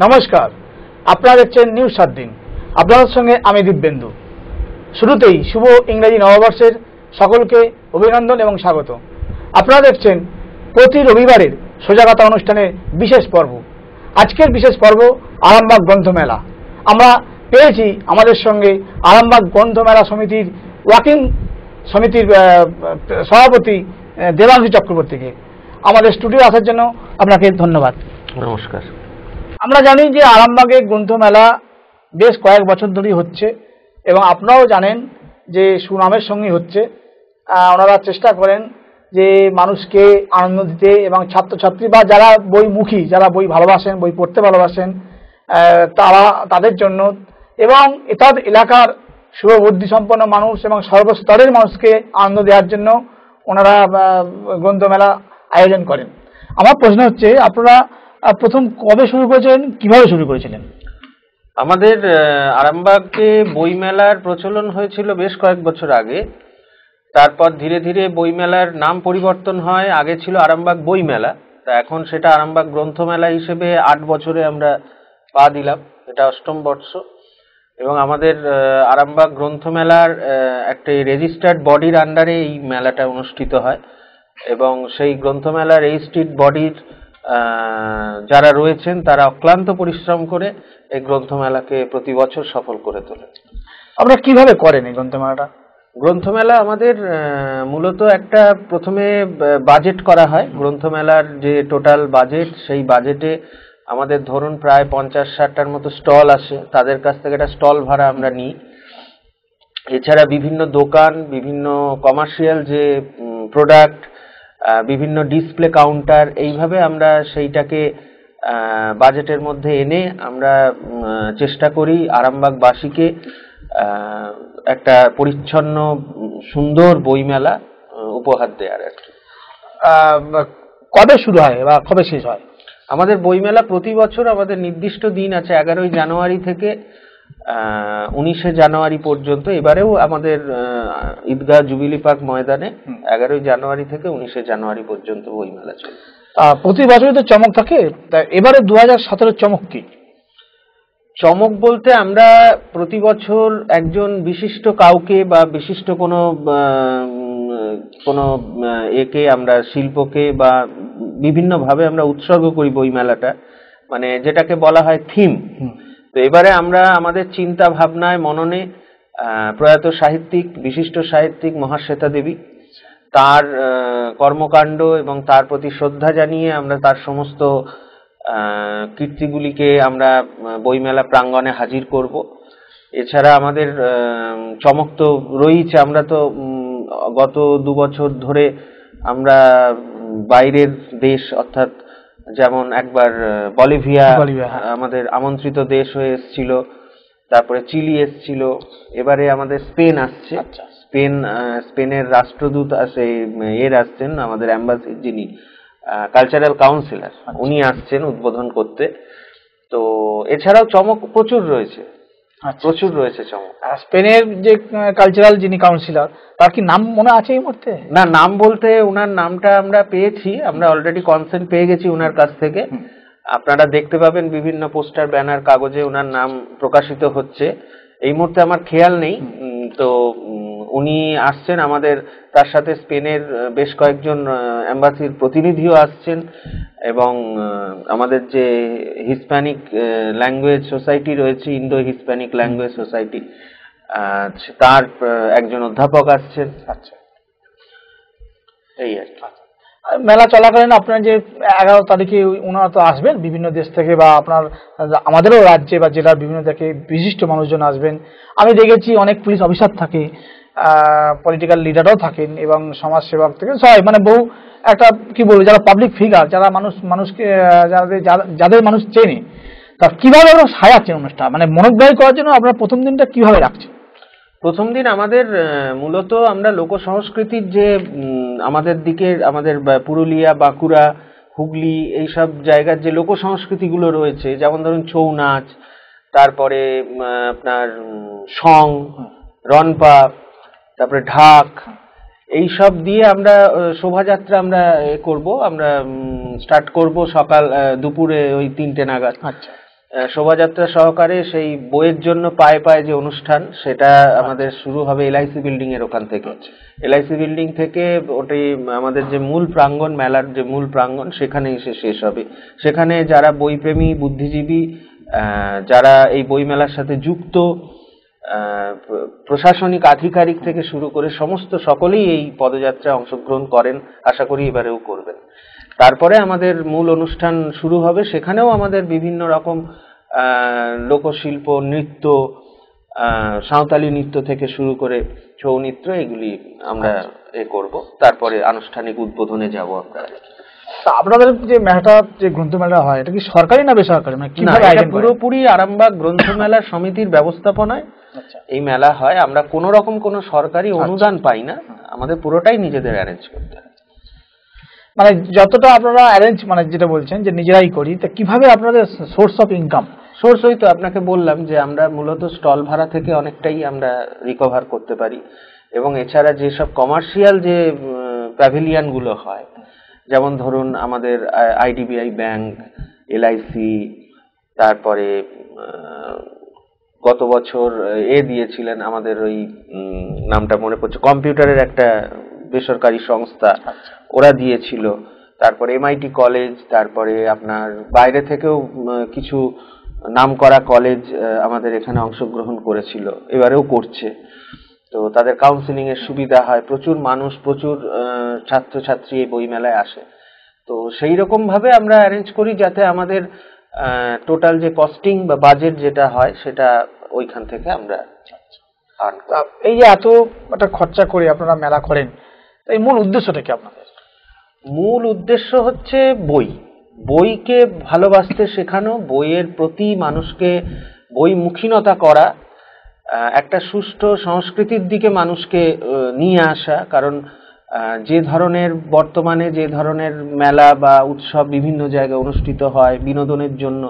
নমস্কার, আপনারা দেখছেন নিউজ 7 দিন। আপনাদের সঙ্গে আমি দিব্যেন্দু। শুরুতেই শুভ ইংরেজি নববর্ষের সকলকে অভিনন্দন এবং স্বাগত। আপনারা দেখছেন প্রতি রবিবারের সোজা অনুষ্ঠানের বিশেষ পর্ব। আজকের বিশেষ পর্ব আরামবাগ গ্রন্থমেলা। আমরা পেয়েছি আমাদের সঙ্গে আরামবাগ গ্রন্থমেলা সমিতির ওয়ার্কিং সমিতির সভাপতি দেবাংশু চক্রবর্তীকে। আমাদের স্টুডিও আসার জন্য আপনাকে ধন্যবাদ। নমস্কার। আমরা জানি যে আরামবাগে গ্রন্থমেলা বেশ কয়েক বছর ধরেই হচ্ছে এবং আপনারাও জানেন যে সুনামের সঙ্গে হচ্ছে। ওনারা চেষ্টা করেন যে মানুষকে আনন্দ দিতে এবং ছাত্রছাত্রী বা যারা বইমুখী, যারা বই ভালোবাসেন, বই পড়তে ভালোবাসেন, তাদের জন্য এবং এতদ এলাকার শুভবুদ্ধি সম্পন্ন মানুষ এবং সর্বস্তরের মানুষকে আনন্দ দেওয়ার জন্য ওনারা গ্রন্থমেলা আয়োজন করেন। আমার প্রশ্ন হচ্ছে, আপনারা প্রথম কবে শুরু করেছিলেন, কিভাবে শুরু করেছিলেন? আমাদের আরামবাগে বইমেলার প্রচলন হয়েছিল বেশ কয়েক বছর আগে। তারপর ধীরে ধীরে বইমেলার নাম পরিবর্তন হয়। আগে ছিল আরামবাগ বইমেলা, তা এখন সেটা আরামবাগ গ্রন্থমেলা হিসেবে 8 বছরে আমরা পা দিলাম। এটা 8ম বর্ষ এবং আমাদের আরামবাগ গ্রন্থমেলার একটা রেজিস্টার্ড বডির আন্ডারে এই মেলাটা অনুষ্ঠিত হয় এবং সেই গ্রন্থমেলার রেজিস্ট্রিড বডির যারা রয়েছেন তারা অক্লান্ত পরিশ্রম করে এই গ্রন্থমেলাকে প্রতি বছর সফল করে তোলে। আপনারা কিভাবে করেন এই গ্রন্থমেলাটা? গ্রন্থমেলা আমাদের মূলত একটা প্রথমে বাজেট করা হয়। গ্রন্থমেলার যে টোটাল বাজেট, সেই বাজেটে আমাদের ধরুন প্রায় 50-60টার মতো স্টল আসে, তাদের কাছ থেকে একটা স্টল ভাড়া আমরা নিই। এছাড়া বিভিন্ন দোকান, বিভিন্ন কমার্শিয়াল যে প্রোডাক্ট, বিভিন্ন ডিসপ্লে কাউন্টার, এইভাবে আমরা সেইটাকে বাজেটের মধ্যে এনে আমরা চেষ্টা করি আরামবাগবাসীকে একটা পরিচ্ছন্ন সুন্দর বইমেলা উপহার দেওয়ার আর কি। কবে শুরু হয় বা কবে শেষ হয়? আমাদের বইমেলা প্রতি বছর আমাদের নির্দিষ্ট দিন আছে, 11ই জানুয়ারি থেকে 19শে জানুয়ারি পর্যন্ত। এবারেও আমাদের ঈদগাহ জুবিলি পার্ক ময়দানে 11ই জানুয়ারি থেকে 19শে জানুয়ারি পর্যন্ত বইমেলা চলে। প্রতি বছরই তো চমক থাকে, এবারে 2017 চমক কি? চমক বলতে আমরা প্রতি বছর একজন বিশিষ্ট কাউকে বা বিশিষ্ট কোনো একে আমরা শিল্পকে বা বিভিন্নভাবে আমরা উৎসর্গ করি বইমেলাটা, মানে যেটাকে বলা হয় থিম। তো এবারে আমরা আমাদের চিন্তা ভাবনায় মননে প্রয়াত সাহিত্যিক, বিশিষ্ট সাহিত্যিক মহাশ্বেতা দেবী, তার কর্মকাণ্ড এবং তার প্রতি শ্রদ্ধা জানিয়ে আমরা তার সমস্ত কীর্তিগুলিকে আমরা বইমেলা প্রাঙ্গণে হাজির করব। এছাড়া আমাদের চমক তো রয়েছে। আমরা তো গত 2 বছর ধরে আমরা বাইরের দেশ, অর্থাৎ যেমন একবার বলিভিয়া আমাদের আমন্ত্রিত দেশ হয়ে এসেছিল, তারপরে চিলি এসেছিল, এবারে আমাদের স্পেন আসছে। স্পেনের রাষ্ট্রদূত আসছেন, আমাদের অ্যাম্বাসিডর যিনি কালচারাল কাউন্সিলর, উনি আসছেন উদ্বোধন করতে। তো এছাড়াও চমক প্রচুর রয়েছে, চমক। স্পেনের যে কালচারাল যিনি কাউন্সিলর, তার কি নাম মনে আছে এই মুহূর্তে? না, নাম বলতে ওনার নামটা আমরা পেয়েছি, আমরা অলরেডি কনসেন্ট পেয়ে গেছি ওনার কাছ থেকে। আপনারা দেখতে পাবেন বিভিন্ন পোস্টার, ব্যানার, কাগজে ওনার নাম প্রকাশিত হচ্ছে। এই মুহূর্তে আমার খেয়াল নেই। তো উনি আসছেন আমাদের, তার সাথে স্পেনের বেশ কয়েকজন এম্বাসির প্রতিনিধিও আসছেন এবং আমাদের যে হিসপ্যানিক ল্যাঙ্গুয়েজ সোসাইটি রয়েছে, ইন্দো হিসপ্যানিক ল্যাঙ্গুয়েজ সোসাইটি, তার একজন অধ্যাপক আসছেন। আচ্ছা, এই আর কি। মেলা চলাকালীন আপনার যে 11 তারিখে ওনারা তো আসবেন বিভিন্ন দেশ থেকে, বা আমাদেরও রাজ্যে বা জেলার বিভিন্ন থেকে বিশিষ্ট মানুষজন আসবেন। আমি দেখেছি অনেক পুলিশ অফিসার থাকে, পলিটিক্যাল লিডারও থাকেন এবং সমাজসেবক থেকে সবাই, মানে বহু একটা কি বলবো, যারা পাবলিক ফিগার, যারা মানুষকে যাদের মানুষ চেনে, তা কিভাবে ওরা সাজাচ্ছেন অনুষ্ঠান, মানে মনোগ্রাহী করার জন্য আপনারা প্রথম দিনটা কিভাবে রাখছেন? প্রথম দিন আমাদের মূলত আমরা লোক সংস্কৃতির যে আমাদের দিকের, আমাদের পুরুলিয়া, বাঁকুড়া, হুগলি, এইসব জায়গার যে লোক সংস্কৃতিগুলো রয়েছে, যেমন ধরুন ছৌ নাচ, তারপরে আপনার সং, রনপা, তারপরে ঢাক, এই সব দিয়ে আমরা শোভাযাত্রা আমরা করব। আমরা স্টার্ট করব সকাল দুপুরে ওই 3টে নাগাদ। আচ্ছা। শোভাযাত্রা সহকারে সেই বইয়ের জন্য পায়ে পায়ে যে অনুষ্ঠান, সেটা আমাদের শুরু হবে এলআইসি বিল্ডিং এর ওখান থেকে। এলআইসি বিল্ডিং থেকে ওটি আমাদের যে মূল প্রাঙ্গণ, মেলার যে মূল প্রাঙ্গণ, সেখানে এসে শেষ হবে। সেখানে যারা বইপ্রেমী, বুদ্ধিজীবী, যারা এই বই মেলার সাথে যুক্ত, প্রশাসনিক আধিকারিক থেকে শুরু করে সমস্ত সকলেই এই পদযাত্রায় অংশগ্রহণ করেন, আশা করি এবারেও করবেন। তারপরে আমাদের মূল অনুষ্ঠান শুরু হবে। সেখানেও আমাদের বিভিন্ন রকম লোকশিল্প, নৃত্য, সাঁওতালি নৃত্য থেকে শুরু করে ছৌ নৃত্য, এগুলি আমরা করব। তারপরে আনুষ্ঠানিক উদ্বোধনে যাব আমরা। আপনাদের যে মেলাটা, যে গ্রন্থমেলা হয়, এটা কি সরকারি না বেসরকারি, মানে কিভাবে? এটা পুরোপুরি আরামবাগ গ্রন্থমেলা সমিতির ব্যবস্থাপনায় এই মেলা হয়। আমরা কোনো রকম কোনো সরকারি অনুদান পাই না, আমাদের পুরোটাই নিজেদের অ্যারেঞ্জ করতে হয়। মানে যতটা আপনারা অ্যারেঞ্জ, মানে যেটা বলছেন যে নিজেরাই করি, তা কিভাবে আপনাদের সোর্স অফ ইনকাম? সোর্স ওই তো আপনাকে বললাম যে আমরা মূলত স্টল ভাড়া থেকে অনেকটাই আমরা রিকভার করতে পারি, এবং এছাড়া যেসব কমার্শিয়াল যে প্যাভিলিয়ন গুলো হয়, যেমন ধরুন আমাদের আইডিবিআই ব্যাংক, এলআইসি, তারপরে গত বছর দিয়েছিলেন আমাদের ওই নামটা মনে পড়ছে, কম্পিউটারের একটা বেসরকারি সংস্থা, ওরা দিয়েছিল। তারপরে এমআইটি কলেজ, তারপরে আপনার বাইরে থেকেও কিছু নামকরা কলেজ আমাদের এখানে অংশগ্রহণ করেছিল, এবারেও করছে। তো তাদের কাউন্সিলিং এর সুবিধা হয়, প্রচুর মানুষ, প্রচুর ছাত্রছাত্রী এই বই মেলায় আসে। তো সেই রকম ভাবে আমরা অ্যারেঞ্জ করি যাতে আমাদের টোটাল যে কস্টিং বা বাজেট যেটা হয়, সেটা ওইখান থেকে আমরা আর্ন করি। এই যে এত একটা খরচা করে আপনারা মেলা করেন, এই মূল উদ্দেশ্যটা কি আপনাদের? মূল উদ্দেশ্য হচ্ছে বইকে ভালোবাসতে শেখানো, বইয়ের প্রতি মানুষকে বইমুখীনতা করা, একটা সুষ্ঠু সংস্কৃতির দিকে মানুষকে নিয়ে আসা। কারণ যে ধরনের বর্তমানে যে ধরনের মেলা বা উৎসব বিভিন্ন জায়গায় অনুষ্ঠিত হয় বিনোদনের জন্য,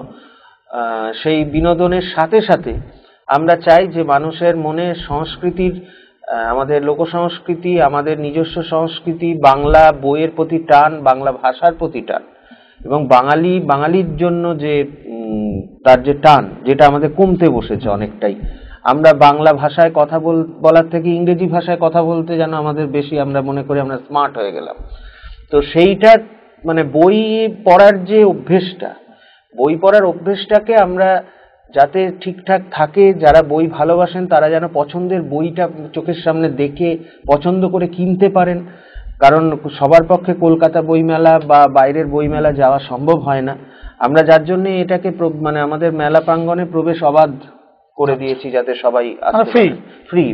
সেই বিনোদনের সাথে সাথে আমরা চাই যে মানুষের মনে সংস্কৃতির, আমাদের লোকসংস্কৃতি, আমাদের নিজস্ব সংস্কৃতি, বাংলা বইয়ের প্রতি টান, বাংলা ভাষার প্রতি টান, এবং বাঙালির জন্য যে তার যে টান, যেটা আমাদের কমতে বসেছে অনেকটাই। আমরা বাংলা ভাষায় কথা বলার থেকে ইংরেজি ভাষায় কথা বলতে যেন আমাদের বেশি, আমরা মনে করি আমরা স্মার্ট হয়ে গেলাম। তো সেইটা মানে বই পড়ার যে অভ্যেসটা, বই পড়ার অভ্যেসটাকে আমরা যাতে ঠিকঠাক থাকে, যারা বই ভালোবাসেন তারা যেন পছন্দের বইটা চোখের সামনে দেখে পছন্দ করে কিনতে পারেন। কারণ সবার পক্ষে কলকাতা বইমেলা বা বাইরের বইমেলা যাওয়া সম্ভব হয় না। আমরা যার জন্য এটাকে মানে আমাদের মেলা প্রাঙ্গণে প্রবেশ অবাধ করে দিয়েছি, যাতে সবাই ফ্রি,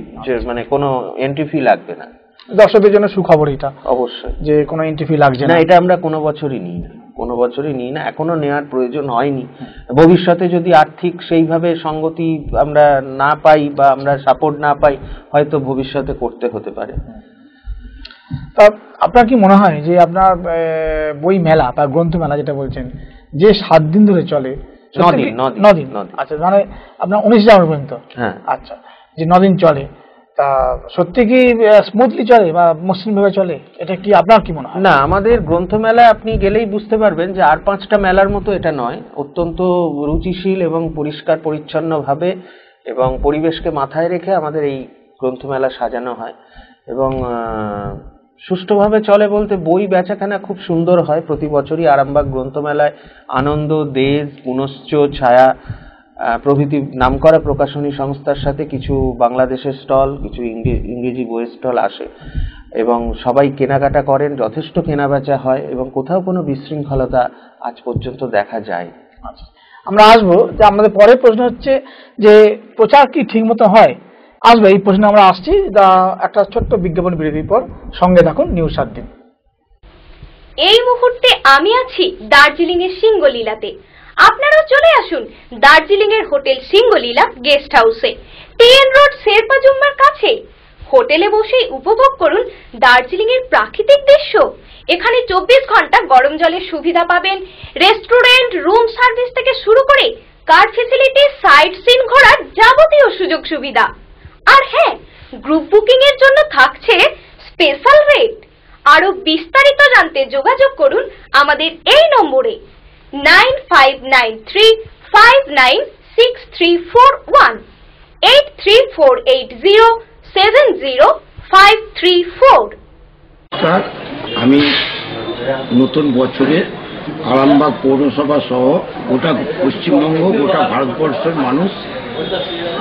মানে কোনো এন্ট্রি ফি লাগবে না। দর্শকদের জন্য সুখবর এটা, অবশ্যই, যে কোনো এন্ট্রি ফি লাগছে না। এটা আমরা কোনো বছরই নিই না, এখনো নেওয়ার প্রয়োজন হয়নি। ভবিষ্যতে যদি আর্থিক সেইভাবে সঙ্গতি আমরা না পাই বা আমরা সাপোর্ট না পাই, হয়তো ভবিষ্যতে করতে হতে পারে। তা আপনার কি মনে হয় যে আপনার বই মেলা বা গ্রন্থ মেলা যেটা বলছেন, যে 7 দিন ধরে চলে, 9 দিন, আচ্ছা, মানে আপনার 19 জানুয়ারি পর্যন্ত, হ্যাঁ, আচ্ছা, যে 9 দিন চলে, তা সত্যি কি স্মুথলি চলে বা মসৃণ ভাবে চলে? এটা কি আপনার কি মনে হয়? না, আমাদের গ্রন্থমেলায় আপনি গেলেই বুঝতে পারবেন যে আর 5টা মেলার মতো এটা নয়। অত্যন্ত রুচিশীল এবং পরিষ্কার পরিচ্ছন্ন ভাবে এবং পরিবেশকে মাথায় রেখে আমাদের এই গ্রন্থমেলা সাজানো হয়, এবং সুষ্ঠুভাবে চলে বলতে বই বেচাকেনা খুব সুন্দর হয়। প্রতি বছরই আরামবাগ গ্রন্থমেলায় আনন্দ, দেশ, পুনশ্চ, ছায়া প্রভৃতি নামকরা প্রকাশনী সংস্থার সাথে কিছু বাংলাদেশের স্টল, কিছু ইংরেজি বইয়ের স্টল আসে, এবং সবাই কেনাকাটা করেন, যথেষ্ট কেনাবেচা হয়, এবং কোথাও কোনো বিশৃঙ্খলতা আজ পর্যন্ত দেখা যায়। আচ্ছা, আমরা আসবো। যে আমাদের পরের প্রশ্ন হচ্ছে যে প্রচার কি ঠিক মতো হয়? আসবে, এই প্রশ্নে আমরা আসছি। একটা ছোট্ট বিজ্ঞাপন বিরতির পর সঙ্গে থাকুন নিউজ 7 দিন। এই মুহূর্তে আমি আছি দার্জিলিং এর সিঙ্গলীলাতে। আপনারাও চলে আসুন দার্জিলিং এর হোটেল সিঙ্গলীলা গেস্ট হাউসে, টিএন রোড শেরপা জুম্মার কাছে। হোটেলে বসেই উপভোগ করুন দার্জিলিং এর প্রাকৃতিক দৃশ্য। এখানে 24 ঘন্টা গরম জলের সুবিধা পাবেন, রেস্টুরেন্ট, রুম সার্ভিস থেকে শুরু করে কার ফ্যাসিলিটি, সাইট সিন ঘোরার যাবতীয় সুযোগ সুবিধা। আর হ্যাঁ, গ্রুপ বুকিং এর জন্য থাকছে স্পেশাল রেট। আরো বিস্তারিত জানতে যোগাযোগ করুন আমাদের এই নম্বরে 9593 596341 83480705334। স্যার, আমি নতুন বছরে আরামবাগ পৌরসভা সহ গোটা পশ্চিমবঙ্গ, গোটা ভারতবর্ষের মানুষ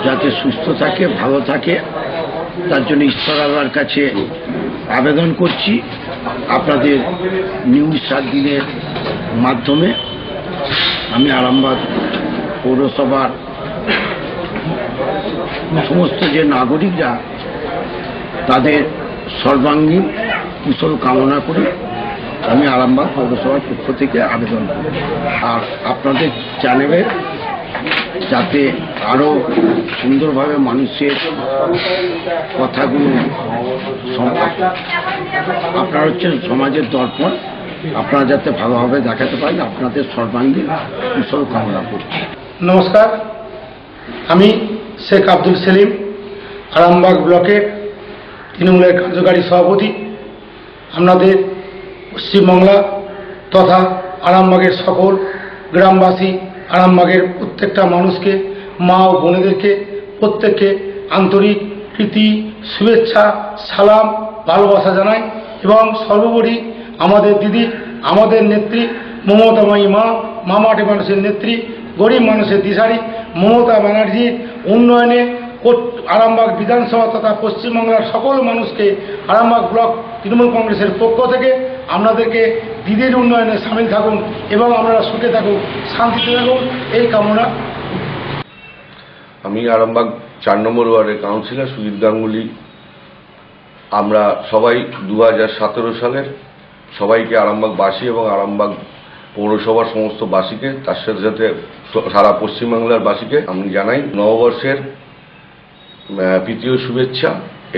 যাতে সুস্থ থাকে, ভালো থাকে, তার জন্য ঈশ্বর আল্লাহর কাছে আবেদন করছি। আপনাদের নিউজ 7 দিনের মাধ্যমে আমি আরামবাগ পৌরসভার সমস্ত যে নাগরিকরা তাদের সর্বাঙ্গীন কুশল কামনা করে আমি আরামবাগ পৌরসভার পক্ষ থেকে আবেদন করি। আর আপনাদের চ্যানেলে যাতে আরও সুন্দরভাবে মানুষের কথাগুলো, আপনারা হচ্ছেন সমাজের দর্পণ, আপনারা যাতে ভালোভাবে দেখাতে পারেন, আপনাদের সর্বাঙ্গীন কুশল কামনা করছি। নমস্কার, আমি শেখ আব্দুল সেলিম, আরামবাগ ব্লকের তৃণমূলের কার্যকারী সভাপতি। আপনাদের পশ্চিমবাংলা তথা আরামবাগের সকল গ্রামবাসী, আরামবাগের প্রত্যেকটা মানুষকে, মা ও বোনেদেরকে প্রত্যেককে আন্তরিক প্রীতি, শুভেচ্ছা, সালাম, ভালোবাসা জানাই। এবং সর্বোপরি আমাদের দিদি, আমাদের নেত্রী মমতাময়ী মা মাটি মানুষের নেত্রী, গরিব মানুষের দিশারি মমতা ব্যানার্জির উন্নয়নে আরামবাগ বিধানসভা তথা পশ্চিমবাংলার সকল মানুষকে আরামবাগ ব্লক তৃণমূল কংগ্রেসের পক্ষ থেকে আপনাদেরকে দিদির উন্নয়নে সামিল থাকুন এবং আপনারা সুখে থাকুন, শান্তিতে থাকুন, এই কামনা। আমি আরামবাগ 4 নম্বর ওয়ার্ডের কাউন্সিলর সুজিত গাঙ্গুলি। আমরা সবাই 2017 সালের সবাইকে আরামবাগবাসী এবং আরামবাগ পৌরসভার সমস্ত বাসীকে, তার সাথে সাথে সারা পশ্চিমবাংলার বাসীকে আমি জানাই নববর্ষের প্রীতীয় শুভেচ্ছা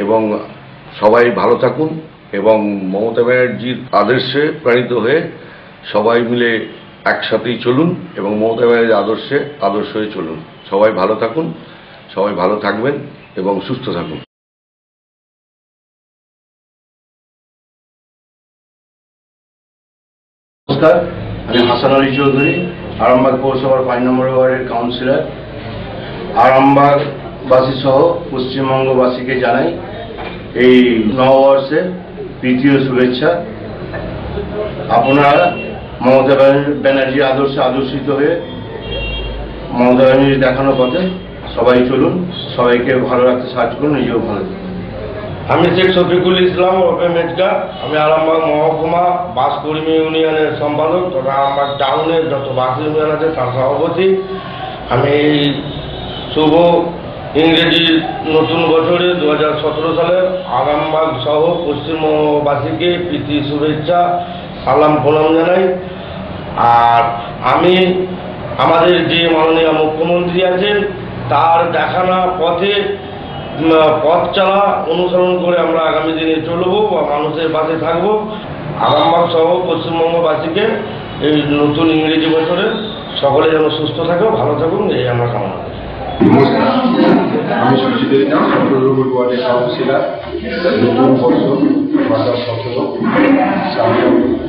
এবং সবাই ভালো থাকুন এবং মমতা ব্যানার্জির আদর্শে প্রাণিত হয়ে সবাই মিলে একসাথেই চলুন এবং মমতা ব্যানার্জির আদর্শ হয়ে চলুন। সবাই ভালো থাকুন, সবাই ভালো থাকবেন এবং সুস্থ থাকুন। নমস্কার, আমি হাসান আলী চৌধুরী, আরামবাগ পৌরসভার 5 নম্বর ওয়ার্ডের কাউন্সিলর। আরামবাগবাসী সহ পশ্চিমবঙ্গবাসীকে জানাই এই নববর্ষে প্রীতীয় শুভেচ্ছা। আপনারা মমতা ব্যানার্জির আদর্শে আদর্শিত হয়ে মমতা ব্যানার্জির দেখানো পথে সবাই চলুন, সবাইকে ভালো রাখতে সাহায্য করুন, নিজেও ভালো থাকুন। আমি শেখ শফিকুল ইসলাম ওরফে মেজকা। আমি আরামবাগ মহকুমা বাস কর্মী ইউনিয়নের সম্পাদক তথা আরামবাগ টাউনের যত বাস ইউনিয়ন আছে তার সভাপতি। আমি শুভ ইংরেজি নতুন বছরে 2017 সালের আরামবাগ সহ পশ্চিমবঙ্গবাসীকে প্রীতি শুভেচ্ছা, সালাম প্রণাম জানাই। আর আমি আমাদের যে মাননীয় মুখ্যমন্ত্রী আছেন তার দেখানো পথে পথ চলা অনুসরণ করে আমরা আগামী দিনে চলবো বা মানুষের পাশে থাকবো। আরামবাগ সহ পশ্চিমবঙ্গবাসীকে এই নতুন ইংরেজি বছরে সকলে যেন সুস্থ থাকে, ভালো থাকুন, এই আমরা কামনা করি। নমস্কার, আমি সুচিত নাম 17 নম্বর ওয়ার্ডের কাউন্সিলর। নতুন বর্ষ 2017 সামনে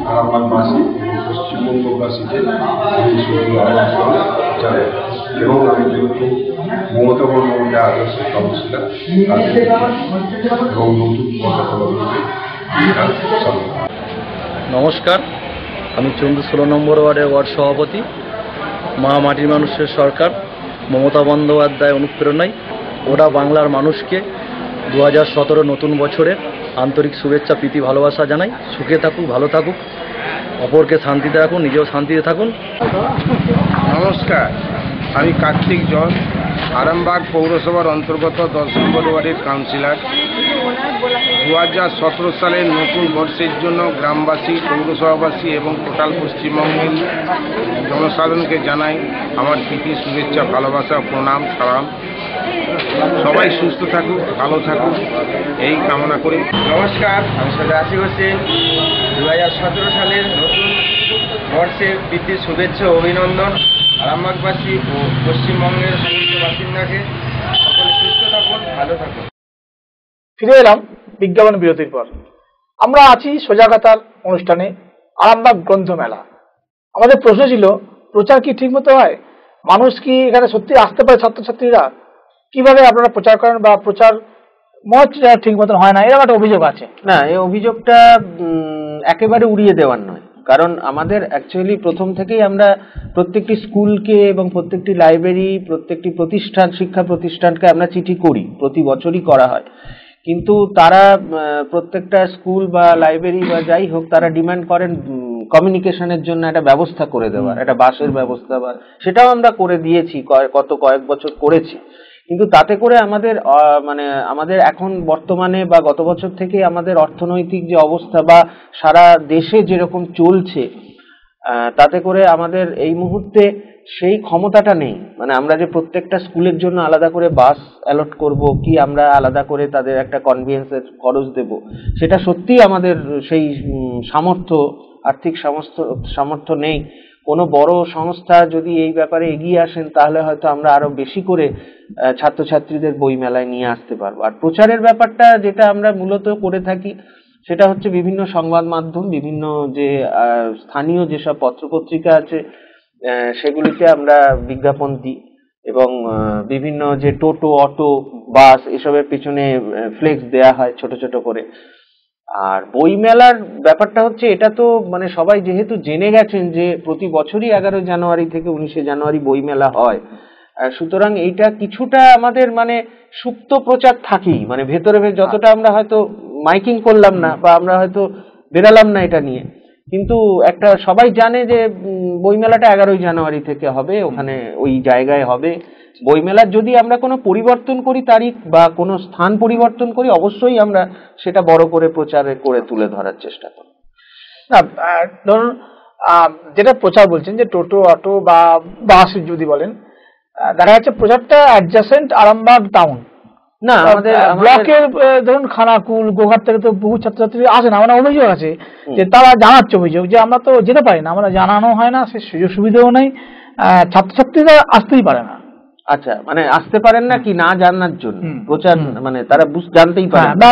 আরামবাগবাসী পশ্চিমবঙ্গবাসীকে জানাই এবং আমি যেহেতু মমতা বন্দ্যোপাধ্যায় আদর্শের কাউন্সিলর এবং নতুন নমস্কার, আমি চন্দ্র 16 নম্বর ওয়ার্ডের ওয়ার্ড সভাপতি। মা মাটির মানুষের সরকার মমতা বন্দ্যোপাধ্যায় অনুপ্রেরণায় ওরা বাংলার মানুষকে 2017 নতুন বছরের আন্তরিক শুভেচ্ছা, প্রীতি, ভালোবাসা জানাই। সুখে থাকুক, ভালো থাকুক, অপরকে শান্তিতে রাখুন, নিজেও শান্তিতে থাকুন। নমস্কার, আমি কার্তিক জন, আরামবাগ পৌরসভার অন্তর্গত 10 নম্বর ওয়ার্ডের কাউন্সিলর। 2017 সালের নতুন বর্ষের জন্য গ্রামবাসী, পৌরসভাবাসী এবং টোটাল পশ্চিমবঙ্গের জনসাধারণকে জানাই আমার প্রীতি শুভেচ্ছা, ভালোবাসা, প্রণাম, সালাম। সবাই সুস্থ থাকুক, ভালো থাকুক, এই কামনা করি। নমস্কার, আমি সৈয়দ আসিফ হোসেন। 2017 সালের নতুন বর্ষের প্রীতি শুভেচ্ছা ও অভিনন্দন আরামবাগবাসী ও পশ্চিমবঙ্গের সমস্ত বাসিন্দাকে। সকলে সুস্থ থাকুন, ভালো থাকুন। ফিরে এলাম বিজ্ঞাপন বিরতির পর। আমরা আছি সোজাগাতার অনুষ্ঠানে আরামবাগ গ্রন্থমেলা। আমাদের প্রশ্ন ছিল, প্রচার কি ঠিকমতো হয়? মানুষ কি এখানে সত্যি আসতে পারে? ছাত্রছাত্রীরা কিভাবে আপনারা প্রচার করেন বা প্রচার মনে হচ্ছে ঠিক মতন হয় না, এরকম একটা অভিযোগ আছে? না, এই অভিযোগটা একেবারে উড়িয়ে দেওয়ার নয়, কারণ আমাদের অ্যাকচুয়ালি প্রথম থেকেই আমরা প্রত্যেকটি স্কুলকে এবং প্রত্যেকটি লাইব্রেরি, প্রত্যেকটি প্রতিষ্ঠান, শিক্ষা প্রতিষ্ঠানকে আমরা চিঠি করি, প্রতি বছরই করা হয়। কিন্তু তারা প্রত্যেকটা স্কুল বা লাইব্রেরি বা যাই হোক, তারা ডিমান্ড করেন কমিউনিকেশনের জন্য একটা ব্যবস্থা করে দেওয়ার, একটা বাসের ব্যবস্থা, বা সেটাও আমরা করে দিয়েছি, কয়েক বছর করেছি। কিন্তু তাতে করে আমাদের আমাদের এখন বর্তমানে বা গত বছর থেকে আমাদের অর্থনৈতিক যে অবস্থা বা সারা দেশে যেরকম চলছে, তাতে করে আমাদের এই মুহূর্তে সেই ক্ষমতাটা নেই। মানে আমরা যে প্রত্যেকটা স্কুলের জন্য আলাদা করে বাস অ্যালট করব, কি আমরা আলাদা করে তাদের একটা কনভেন্সের খরচ দেব, সেটা সত্যিই আমাদের সেই আর্থিক সামর্থ্য নেই। কোনো বড় সংস্থা যদি এই ব্যাপারে এগিয়ে আসেন, তাহলে হয়তো আমরা আরো বেশি করে ছাত্রছাত্রীদের বইমেলায় নিয়ে আসতে পারবো। আর প্রচারের ব্যাপারটা যেটা আমরা মূলত করে থাকি, সেটা হচ্ছে বিভিন্ন সংবাদ মাধ্যম, বিভিন্ন যে স্থানীয় যেসব পত্রপত্রিকা আছে, সেগুলিতে আমরা বিজ্ঞাপন দিই, এবং বিভিন্ন যে টোটো, অটো, বাস এসবের পিছনে ফ্লেক্স দেয়া হয় ছোট ছোট করে। আর বইমেলার ব্যাপারটা হচ্ছে, এটা তো মানে সবাই যেহেতু জেনে গেছেন যে প্রতি বছরই 11 জানুয়ারি থেকে 19 জানুয়ারি বইমেলা হয়, সুতরাং এইটা কিছুটা আমাদের মানে সুপ্ত প্রচার থাকেই, মানে ভেতরে যতটা আমরা হয়তো মাইকিং করলাম না বা আমরা হয়তো বেরালাম না এটা নিয়ে, কিন্তু একটা সবাই জানে যে বইমেলাটা 11 জানুয়ারি থেকে হবে, ওখানে ওই জায়গায় হবে। বইমেলার যদি আমরা কোনো পরিবর্তন করি তারিখ বা কোনো স্থান পরিবর্তন করি, অবশ্যই আমরা সেটা বড় করে প্রচারে করে তুলে ধরার চেষ্টা করি। না, ধরুন যেটা প্রচার বলছেন যে টোটো, অটো বা বাস যদি বলেন, দেখা যাচ্ছে প্রচারটা অ্যাডজাসেন্ট আরামবাগ টাউন, না আমাদের ব্লকের ধরুন খানাকুল, গোঘাট থেকে তো বহু ছাত্রছাত্রী আসে না। আমার অভিযোগ আছে যে তারা জানাচ্ছে অভিযোগ যে আমরা তো যেতে পারি না, আমরা জানানো হয় না, সে সুযোগ সুবিধাও নেই, ছাত্রছাত্রীরা আসতেই পারে না। আচ্ছা, মানে আসতে পারেন না কি না জানার জন্য প্রচার, মানে তারা জানতেই পারে না,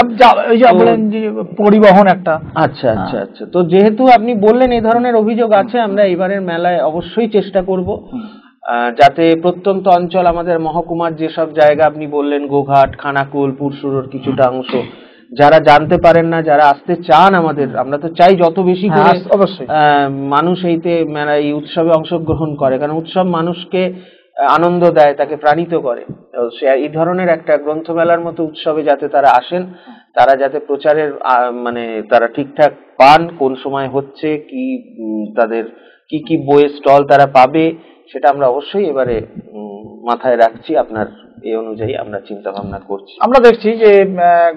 ওই যে বলেন যে পরিবহন একটা। আচ্ছা আচ্ছা আচ্ছা, তো যেহেতু আপনি বললেন এই ধরনের অভিযোগ আছে, আমরা এবারের মেলায় অবশ্যই চেষ্টা করব যাতে প্রত্যন্ত অঞ্চল, আমাদের মহকুমার যেসব জায়গা আপনি বললেন, গোঘাট, খানাকুল, পুরসুরের কিছুটা অংশ, যারা জানতে পারেন না, যারা আসতে চান, আমরা তো চাই যত বেশি করে অবশ্যই মানুষ এই উৎসবে অংশগ্রহণ করে, কারণ উৎসব মানুষকে আনন্দ দেয়, তাকে প্রাণিত করে। এই ধরনের একটা গ্রন্থমেলার মতো উৎসবে যাতে তারা আসেন, তারা যাতে প্রচারের মানে তারা ঠিকঠাক পান, কোন সময় হচ্ছে, কি তাদের কি বইয়ের স্টল তারা পাবে, সেটা আমরা অবশ্যই এবারে মাথায় রাখছি। আপনার এই অনুযায়ী আমরা চিন্তা ভাবনা করছি। আমরা দেখছি যে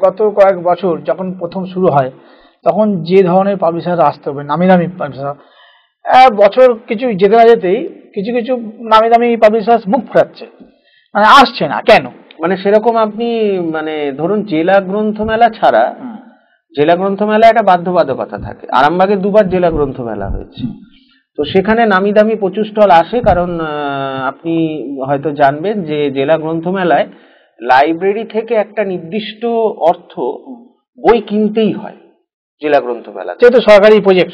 গত কয়েক বছর যখন প্রথম শুরু হয়, তখন যে ধরনের পাবলিশার আসতে হবে, নামি দামি পাবলিশার, বছর কিছু যেতে না যেতেই কিছু কিছু নামি দামি পাবলিশার মুখ ফেরাচ্ছে, মানে আসছে না কেন? মানে সেরকম আপনি মানে ধরুন জেলা গ্রন্থমেলা ছাড়া, জেলা গ্রন্থমেলা একটা বাধ্যবাধকতা থাকে। আরামবাগে 2 বার জেলা গ্রন্থমেলা হয়েছে, তো সেখানে নামি দামি প্রচুর স্টল আসে, কারণ আপনি হয়তো জানবেন যে জেলা গ্রন্থমেলায় লাইব্রেরি থেকে একটা নির্দিষ্ট অর্থ বই কিনতেই হয় জেলা গ্রন্থমেলা, যেহেতু সরকারি প্রজেক্ট,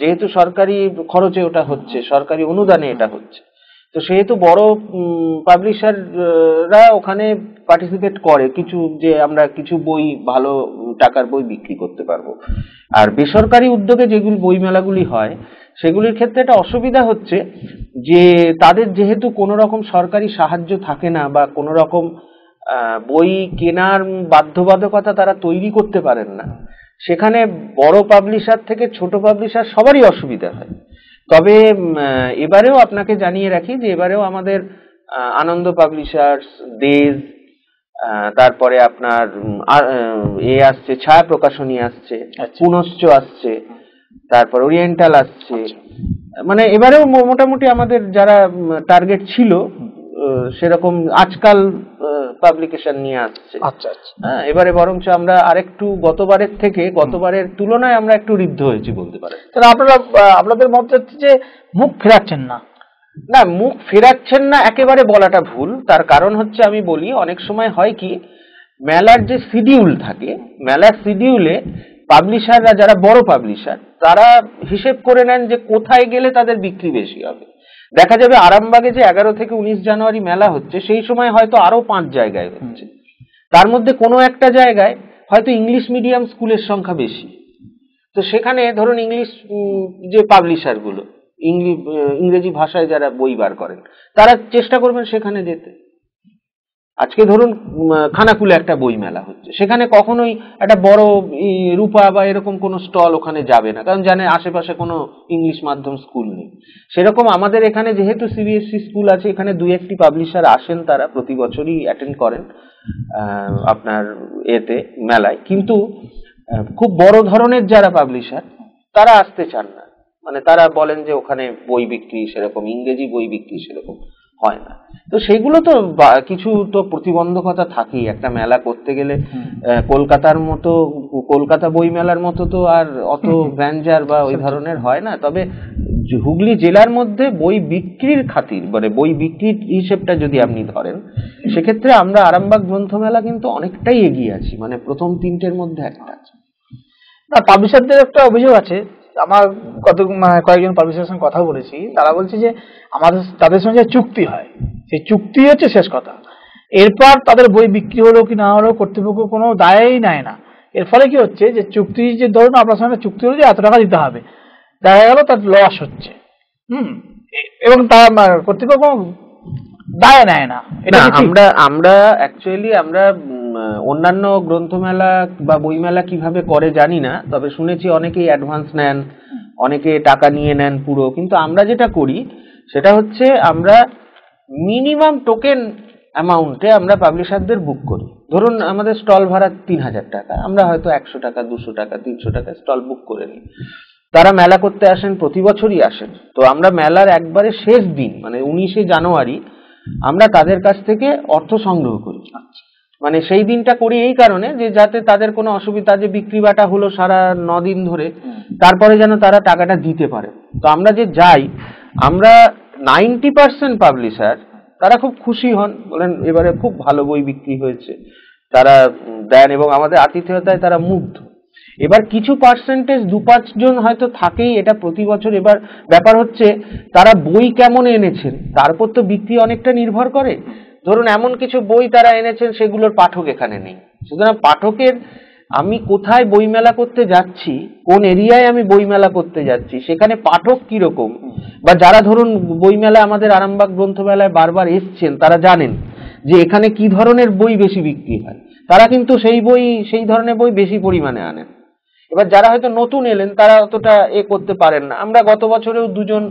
যেহেতু সরকারি খরচে ওটা হচ্ছে, সরকারি অনুদানে এটা হচ্ছে, তো সেহেতু বড় পাবলিশাররা ওখানে পার্টিসিপেট করে কিছু, যে আমরা কিছু বই, ভালো টাকার বই বিক্রি করতে পারবো। আর বেসরকারি উদ্যোগে যেগুলি বই মেলাগুলি হয়, সেগুলির ক্ষেত্রে একটা অসুবিধা হচ্ছে যে তাদের যেহেতু কোনো রকম সরকারি সাহায্য থাকে না, বা কোনো রকম বই কেনার বাধ্যবাধকতা তারা তৈরি করতে পারেন না, সেখানে বড় পাবলিশার থেকে ছোট পাবলিশার সবারই অসুবিধা হয়। তবে এবারেও আপনাকে জানিয়ে রাখি যে এবারেও আমাদের আনন্দ পাবলিশার্স, দেশ, তারপরে আপনার আসছে, ছায়া প্রকাশনী আসছে, পুনশ্চ আসছে, তারপর ওরিয়েন্টাল আসছে, মানে এবারেও মোটামুটি আমাদের যারা টার্গেট ছিল সেরকম আজকাল পাবলিকেশন নিয়ে আসছে। আচ্ছা আচ্ছা, হ্যাঁ, এবারে বরঞ্চ আমরা আরেকটু গতবারের তুলনায় আমরা একটু ঋদ্ধ হয়েছি বলতে পারেন। তাহলে আপনাদের মত হচ্ছে যে মুখ ফেরাচ্ছেন না? না, মুখ ফেরাচ্ছেন না একেবারে বলাটা ভুল। তার কারণ হচ্ছে, আমি বলি, অনেক সময় হয় কি, মেলার যে শিডিউল থাকে, মেলার শিডিউলে পাবলিশাররা, যারা বড় পাবলিশার, তারা হিসেব করে নেন যে কোথায় গেলে তাদের বিক্রি বেশি হবে। দেখা যাবে আরামবাগে যে 11 থেকে 19 জানুয়ারি মেলা হচ্ছে, সেই সময় হয়তো আরো 5 জায়গায় হচ্ছে। তার মধ্যে কোনো একটা জায়গায় হয়তো ইংলিশ মিডিয়াম স্কুলের সংখ্যা বেশি, তো সেখানে ধরুন ইংলিশ যে পাবলিশার গুলো, ইংরেজি ভাষায় যারা বই বার করেন, তারা চেষ্টা করবেন সেখানে যেতে। আজকে ধরুন খানাকুলে একটা বই মেলা হচ্ছে, সেখানে কখনোই একটা বড় রূপা বা এরকম কোনো স্টল ওখানে যাবে না, কারণ জানে আশেপাশে কোনো ইংলিশ মাধ্যম স্কুল নেই। সেরকম আমাদের এখানে যেহেতু সিবিএসসি স্কুল আছে, এখানে 2-1টি পাবলিশার আসেন, তারা প্রতি বছরই অ্যাটেন্ড করেন আপনার এতে মেলায়, কিন্তু খুব বড় ধরনের যারা পাবলিশার তারা আসতে চান না। মানে তারা বলেন যে ওখানে বই বিক্রি সেরকম, ইংরেজি বই বিক্রি সেরকম হয় না। তো সেগুলো তো কিছু তো প্রতিবন্ধকতা থাকেই একটা মেলা করতে গেলে। কলকাতার মতো, কলকাতা বই মেলার মতো তো আর অত গ্র্যান্ডার বা ওই ধরনের হয় না। তবে হুগলি জেলার মধ্যে বই বিক্রির খাতির, মানে বই বিক্রির হিসেবটা যদি আপনি ধরেন, সেক্ষেত্রে আমরা আরামবাগ গ্রন্থমেলা কিন্তু অনেকটাই এগিয়ে আছি, মানে প্রথম 3টের মধ্যে একটা আছে। না, পাবলিশারদের একটা অভিযোগ আছে, আমার কয়েকজন পাবলিশারের সঙ্গে কথা বলেছি, তারা বলছে যে আমাদের তাদের সঙ্গে যে চুক্তি হয়, সেই চুক্তি হচ্ছে শেষ কথা, এরপর তাদের বই বিক্রি হলো কি না হলো কর্তৃপক্ষ কোনো দায়ই নেয় না। এর ফলে কি হচ্ছে যে চুক্তি, যে ধরুন আপনার সঙ্গে চুক্তি হলো যে এত টাকা দিতে হবে, দেখা গেল তার লস হচ্ছে, এবং তার কর্তৃপক্ষ দায় নেয় না। এটা আমরা অ্যাকচুয়ালি আমরা অন্যান্য গ্রন্থমেলা বা বইমেলা কিভাবে করে জানি না, তবে শুনেছি অনেকেই অ্যাডভান্স নেন, অনেকে টাকা নিয়ে নেন পুরো। কিন্তু আমরা যেটা করি সেটা হচ্ছে আমরা মিনিমাম টোকেন অ্যামাউন্টে আমরা পাবলিশারদের বুক করি। ধরুন আমাদের স্টল ভাড়া 3000 টাকা, আমরা হয়তো 100 টাকা, 200 টাকা, 300 টাকা স্টল বুক করে নিই। তারা মেলা করতে আসেন, প্রতি বছরই আসেন। তো আমরা মেলার একবারে শেষ দিন, মানে 19শে জানুয়ারি, আমরা তাদের কাছ থেকে অর্থ সংগ্রহ করি। মানে সেই দিনটা করি এই কারণে যে যাতে তাদের কোনো অসুবিধা, যে বিক্রি বাটা হলো সারা 9 দিন ধরে, তারপরে যেন তারা টাকাটা দিতে পারে। তো আমরা যে যাই, আমরা 90% পাবলিশার তারা খুব খুশি হন, বলেন এবারে খুব ভালো বই বিক্রি হয়েছে, তারা দেন এবং আমাদের আতিথেয়তায় তারা মুগ্ধ। এবার কিছু পার্সেন্টেজ 2-5 জন হয়তো থাকেই, এটা প্রতি বছর। এবার ব্যাপার হচ্ছে তারা বই কেমন এনেছেন তারপর তো বিক্রি অনেকটা নির্ভর করে। ধরুন এমন কিছু বই তারা এনেছেন সেগুলোর পাঠক এখানে নেই, সুতরাং পাঠকের, আমি কোথায় বইমেলা করতে যাচ্ছি, কোন এরিয়ায় আমি বইমেলা করতে যাচ্ছি, সেখানে পাঠক কিরকম, বা যারা ধরুন বইমেলা আমাদের আরামবাগ গ্রন্থমেলায় বারবার এসছেন, তারা জানেন যে এখানে কি ধরনের বই বেশি বিক্রি হয়, তারা কিন্তু সেই ধরনের বই বেশি পরিমাণে আনেন। এবার যারা হয়তো নতুন এলেন তারা অতটা করতে পারেন না। আমরা গত বছরেও 2জন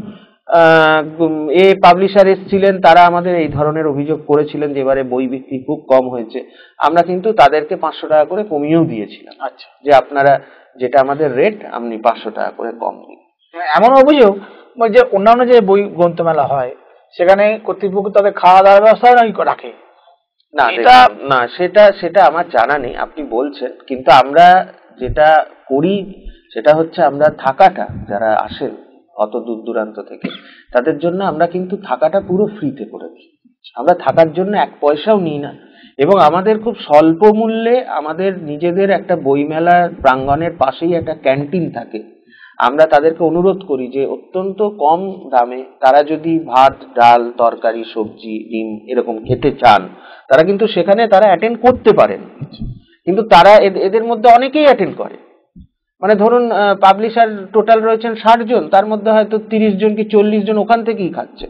পাবলিশার এসেছিলেন, তারা আমাদের এই ধরনের অভিযোগ করেছিলেন যে এবারে বই বিক্রি খুব কম হয়েছে। আমরা কিন্তু তাদেরকে 500 টাকা করে কমিয়েও দিয়েছিলাম, আচ্ছা, যে আপনারা যেটা আমাদের রেট, আপনি 500 টাকা করে কম দিন। এমন অভিযোগ যে অন্যান্য যে বই গ্রন্থমেলা হয় সেখানে কর্তৃপক্ষ তাদের খাওয়া দাওয়ার ব্যবস্থা রাখে না, সেটা আমার জানা নেই, আপনি বলছেন। কিন্তু আমরা যেটা করি সেটা হচ্ছে আমরা থাকাটা, যারা আসেন অত দূর দূরান্ত থেকে, তাদের জন্য আমরা কিন্তু থাকাটা পুরো ফ্রিতে করে দিই। আমরা থাকার জন্য 1 পয়সাও নিই না, এবং আমাদের খুব স্বল্প মূল্যে আমাদের নিজেদের একটা বইমেলার প্রাঙ্গণের পাশেই একটা ক্যান্টিন থাকে। আমরা তাদেরকে অনুরোধ করি যে অত্যন্ত কম দামে তারা যদি ভাত, ডাল, তরকারি, সবজি, ডিম এরকম খেতে চান, তারা কিন্তু সেখানে তারা অ্যাটেন্ড করতে পারেন। কিন্তু তারা এদের মধ্যে অনেকেই অ্যাটেন্ড করে, মানে ধরুন পাবলিশার টোটাল রয়েছেন 60 জন, তার মধ্যে হয়তো 30 জন কি 40 জন ওখান থেকেই খাচ্ছে।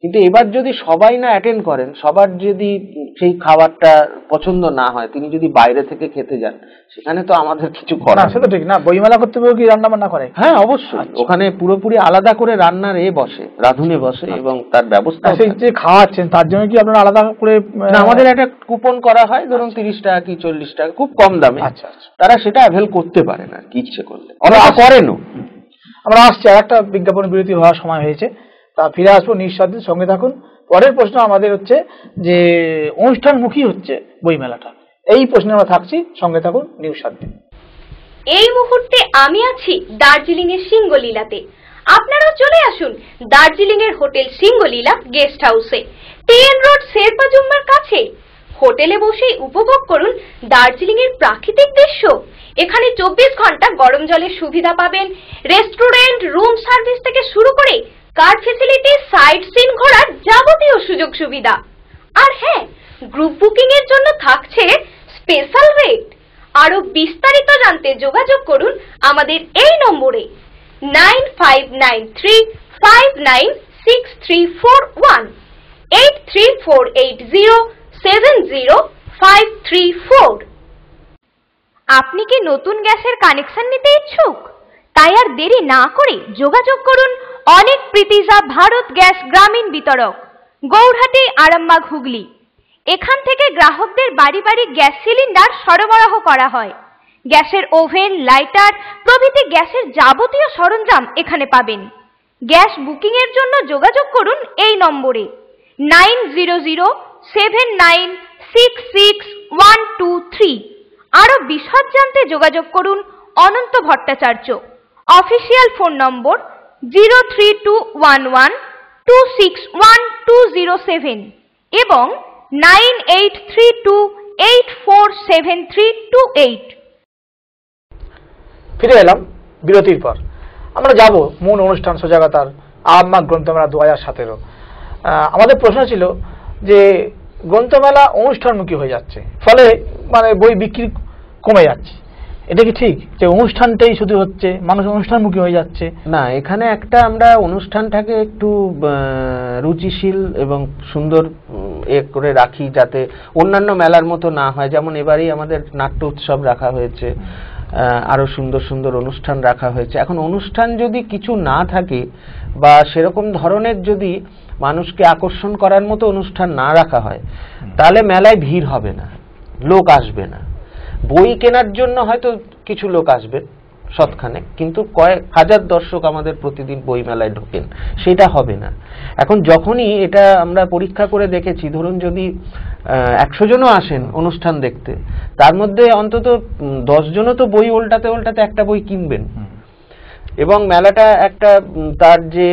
কিন্তু এবার যদি সবাই না অ্যাটেন্ড করেন, সবার যদি সেই খাবারটা পছন্দ না হয়, তিনি যদি বাইরে থেকে খেতে যান, সেখানে তো আমাদের কিছু করার সেটা ঠিক না। বইমেলা করতে কি রান্না বান্না করে? হ্যাঁ, অবশ্যই। ওখানে পুরোপুরি আলাদা করে রান্নার বসে, রাঁধুনে বসে, এবং তার ব্যবস্থা। সেই যে খাওয়াচ্ছেন তার জন্য কি আপনারা আলাদা করে? আমাদের একটা কুপন করা হয়, ধরুন 30 টাকা কি 40 টাকা, খুব কম দামে। আচ্ছা, তারা সেটা অ্যাভেল করতে পারে না, কি ইচ্ছে করলে ওরা করেনও। আমরা আসছি, আর একটা বিজ্ঞাপন বিরতি হওয়ার সময় হয়েছে, তা ফিরে আসবো, নিঃশব্দের সঙ্গে থাকুন। পরের প্রশ্ন আমাদের হচ্ছে যে অনুষ্ঠানমুখী হচ্ছে বইমেলাটা, এই প্রশ্নে আমরা থাকছি, সঙ্গে থাকুন নিঃশব্দে। এই মুহূর্তে আমি আছি দার্জিলিং এর সিঙ্গলীলাতে। আপনারাও চলে আসুন দার্জিলিং এর হোটেল সিঙ্গলীলা গেস্ট হাউসে, টিএন রোড শেরপা জুম্মার কাছে। হোটেলে বসেই উপভোগ করুন দার্জিলিং এর প্রাকৃতিক দৃশ্য। এখানে 24 ঘন্টা গরম জলের সুবিধা পাবেন। রেস্টুরেন্ট, রুম সার্ভিস থেকে শুরু করে কার ফেসিলিটি, সাইট সিন ঘোরার যাবতীয় সুযোগ সুবিধা। আর হ্যাঁ, গ্রুপ বুকিং এর জন্য থাকছে স্পেশাল রেট। আরো বিস্তারিত জানতে যোগাযোগ করুন আমাদের এই নম্বরে 9593596341 83480705334। আপনি কি নতুন গ্যাসের কানেকশন নিতে ইচ্ছুক? তাই আর দেরি না করে যোগাযোগ করুন অনেক প্রীতিজা ভারত গ্যাস গ্রামীণ বিতরক, গৌরহাটি, আরামবাগ, হুগলি। এখান থেকে গ্রাহকদের বাড়ি বাড়ি গ্যাস সিলিন্ডার সরবরাহ করা হয়। গ্যাসের ওভেন, লাইটার প্রভৃতি গ্যাসের যাবতীয় সরঞ্জাম এখানে পাবেন। গ্যাস বুকিং এর জন্য যোগাযোগ করুন এই নম্বরে 9007966123। আরো বিশদ জানতে যোগাযোগ করুন অনন্ত ভট্টাচার্য। অফিসিয়াল ফোন নম্বর 03211261207 এবং 9832847328। ফিরে এলাম বিরতির পর। আমরা যাব মূল অনুষ্ঠান সজাগতার আরামবাগ গ্রন্থমেলা 2017। আমাদের প্রশ্ন ছিল যে গ্রন্থমেলা অনুষ্ঠানমুখী হয়ে যাচ্ছে, ফলে মানে বই বিক্রি কমে যাচ্ছে। এটা কি ঠিক যে অনুষ্ঠানটাই শুধু হচ্ছে, মানুষ অনুষ্ঠানমুখী হয়ে যাচ্ছে? না, এখানে একটা আমরা অনুষ্ঠানটাকে একটু রুচিশীল এবং সুন্দর করে রাখি, যাতে অন্যান্য মেলার মতো না হয়। যেমন এবারেই আমাদের নাট্য উৎসব রাখা হয়েছে, আরো সুন্দর সুন্দর অনুষ্ঠান রাখা হয়েছে। এখন অনুষ্ঠান যদি কিছু না থাকে বা সেরকম ধরনের যদি মানুষকে আকর্ষণ করার মতো অনুষ্ঠান না রাখা হয়, তাহলে মেলায় ভিড় হবে না, লোক আসবে না। বই কেনার জন্য হয়তো কিছু লোক আসবে শতখানে, কিন্তু কয়েক হাজার দর্শক আমাদের প্রতিদিন বই মেলায় ঢোকেন, সেটা হবে না। এখন যখনই এটা আমরা পরীক্ষা করে দেখেছি, ধরুন যদি 100 জনও আসেন অনুষ্ঠান দেখতে, তার মধ্যে অন্তত 10 জনও তো বই উল্টাতে উল্টাতে একটা বই কিনবেন। এবং মেলাটা একটা তার যে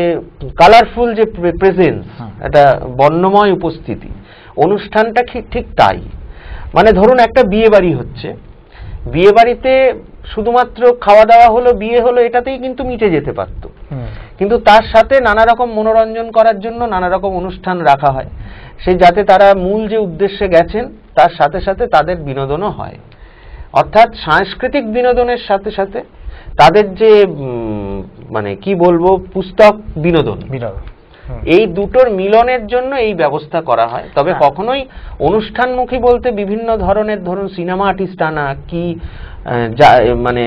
কালারফুল যে প্রেজেন্স, একটা বর্ণময় উপস্থিতি, অনুষ্ঠানটা ঠিক তাই। মানে ধরুন একটা বিয়ে বাড়ি হচ্ছে, বিয়ে বাড়িতে শুধুমাত্র খাওয়া দাওয়া হলো, বিয়ে হলো, এটাতেই কিন্তু মিটে যেতে পারত, কিন্তু তার সাথে নানা রকম মনোরঞ্জন করার জন্য নানা রকম অনুষ্ঠান রাখা হয়, সে যাতে তারা মূল যে উদ্দেশ্যে গেছেন তার সাথে সাথে তাদের বিনোদনও হয়। অর্থাৎ সাংস্কৃতিক বিনোদনের সাথে সাথে তাদের যে মানে কি বলবো, পুস্তক বিনোদন, এই দুটোর মিলনের জন্য এই ব্যবস্থা করা হয়। তবে কখনোই অনুষ্ঠানমুখী বলতে বিভিন্ন ধরনের, ধরুন সিনেমা আর্টিস্ট আনা কি মানে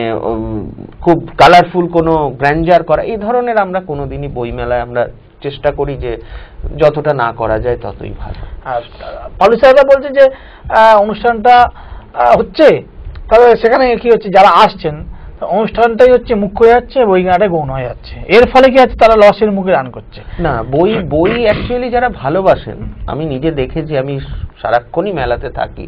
খুব কালারফুল কোনো গ্র্যান্ডার করা, এই ধরনের আমরা কোনোদিনই বইমেলায় আমরা চেষ্টা করি যে যতটা না করা যায় ততই ভালো। আর পালু সাহেবরা বলছে যে অনুষ্ঠানটা হচ্ছে, তবে সেখানে কি হচ্ছে, যারা আসছেন অনুষ্ঠানটাই হচ্ছে মুখ্য হয়ে যাচ্ছে, বই কেনাটা গৌণ হয়ে যাচ্ছে। এর ফলে কি হচ্ছে, তারা লসের মুখে রান করছে। না, বই অ্যাকচুয়ালি যারা ভালোবাসেন, আমি নিজে দেখেছি, আমি সারাক্ষণই মেলাতে থাকি,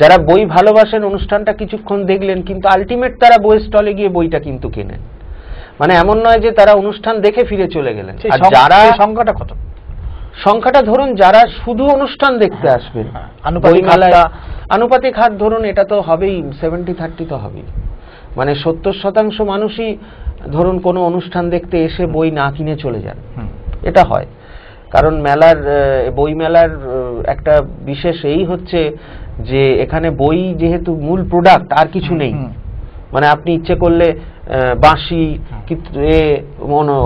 যারা বই ভালোবাসেন অনুষ্ঠানটা কিছুক্ষণ দেখলেন, কিন্তু আলটিমেট তারা বইয়ের স্টলে গিয়ে বইটা কিন্তু কেনেন। মানে এমন নয় যে তারা অনুষ্ঠান দেখে ফিরে চলে গেলেন। আর যারা সংখ্যাটা কত, সংখ্যাটা ধরুন যারা শুধু অনুষ্ঠান দেখতে আসবেন, আনুপাতিক হার ধরুন এটা তো হবেই 70-30 তো হবেই। মানে 70% মানুষই ধরুন কোনো অনুষ্ঠান দেখতে এসে বই না কিনে চলে যান, এটা হয়। কারণ মেলার বই মেলার একটা বিশেষ এই হচ্ছে যে এখানে বই যেহেতু মূল প্রোডাক্ট, আর কিছু নেই। মানে আপনি ইচ্ছে করলে বাঁশি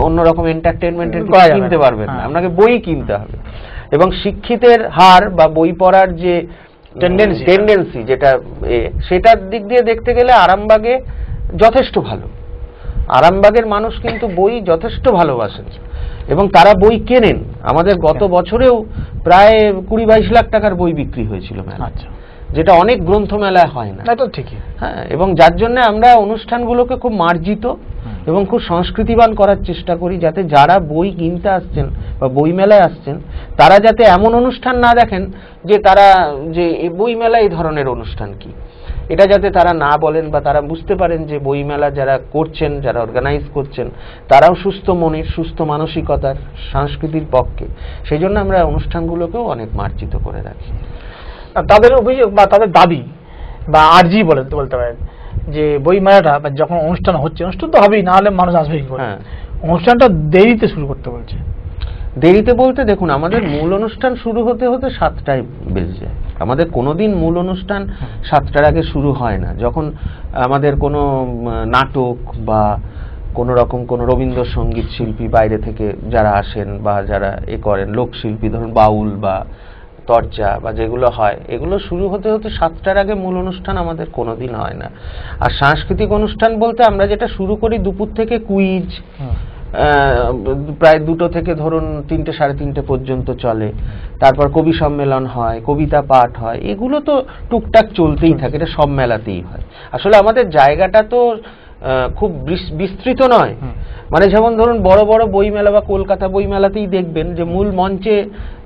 অন্যরকম এন্টারটেনমেন্টের কিনতে পারবেন না, আপনাকে বই কিনতে হবে। এবং শিক্ষিতের হার বা বই পড়ার যে টেন্ডেন্সি যেটা, সেটার দিক দিয়ে দেখতে গেলে আরামবাগে যথেষ্ট ভালো। আরামবাগের মানুষ কিন্তু বই যথেষ্ট ভালোবাসেন এবং তারা বই কেনেন। আমাদের গত বছরেও প্রায় 20-22 লাখ টাকার বই বিক্রি হয়েছিল মেলায়, যেটা অনেক গ্রন্থ মেলায় হয় না। তো ঠিকই, হ্যাঁ। এবং যার জন্য আমরা অনুষ্ঠানগুলোকে খুব মার্জিত এবং খুব সংস্কৃতিবান করার চেষ্টা করি, যাতে যারা বই কিনতে আসছেন বা বই মেলায় আসছেন তারা যাতে এমন অনুষ্ঠান না দেখেন যে তারা যে বই মেলা এই ধরনের অনুষ্ঠান কি, এটা যাতে তারা না বলেন, বা তারা বুঝতে পারেন যে বই মেলা যারা করছেন, যারা অর্গানাইজ করছেন, তারাও সুস্থ মনের, সুস্থ মানসিকতার, সংস্কৃতির পক্ষে। সেই জন্য আমরা অনুষ্ঠানগুলোকেও অনেক মার্জিত করে রাখি। তাদের অভিযোগ বা তাদের দাবি বা আর্জি বলতে পারেন যে বই মেলাটা যখন অনুষ্ঠান হচ্ছে, অনুষ্ঠান তো হবেই, না হলে মানুষ আসবে কি করে, অনুষ্ঠানটা দেরিতে শুরু করতে বলছে। দেরিতে বলতে দেখুন, আমাদের মূল অনুষ্ঠান শুরু হতে হতে 7টায় বেজে যায়। আমাদের কোনোদিন মূল অনুষ্ঠান 7টার আগে শুরু হয় না। যখন আমাদের কোনো নাটক বা কোনো রকম কোনো রবীন্দ্রসঙ্গীত শিল্পী বাইরে থেকে যারা আসেন বা যারা করেন, লোকশিল্পী ধরুন বাউল বা তরজা বা যেগুলো হয়, এগুলো শুরু হতে হতে 7টার আগে মূল অনুষ্ঠান আমাদের কোনোদিন হয় না। আর সাংস্কৃতিক অনুষ্ঠান বলতে আমরা যেটা শুরু করি দুপুর থেকে কুইজ, প্রায় 2টো থেকে ধরুন 3টে 3:30 পর্যন্ত চলে। তারপর কবি সম্মেলন হয়, কবিতা পাঠ হয়, এগুলো তো টুকটাক চলতেই থাকে, এটা সব মেলাতেই হয়। আসলে আমাদের জায়গাটা তো খুব বিস্তৃত নয়। মানে যেমন ধরুন বড় বড় বই মেলা বা কলকাতা বই মেলাতেই দেখবেন যে মূল মঞ্চে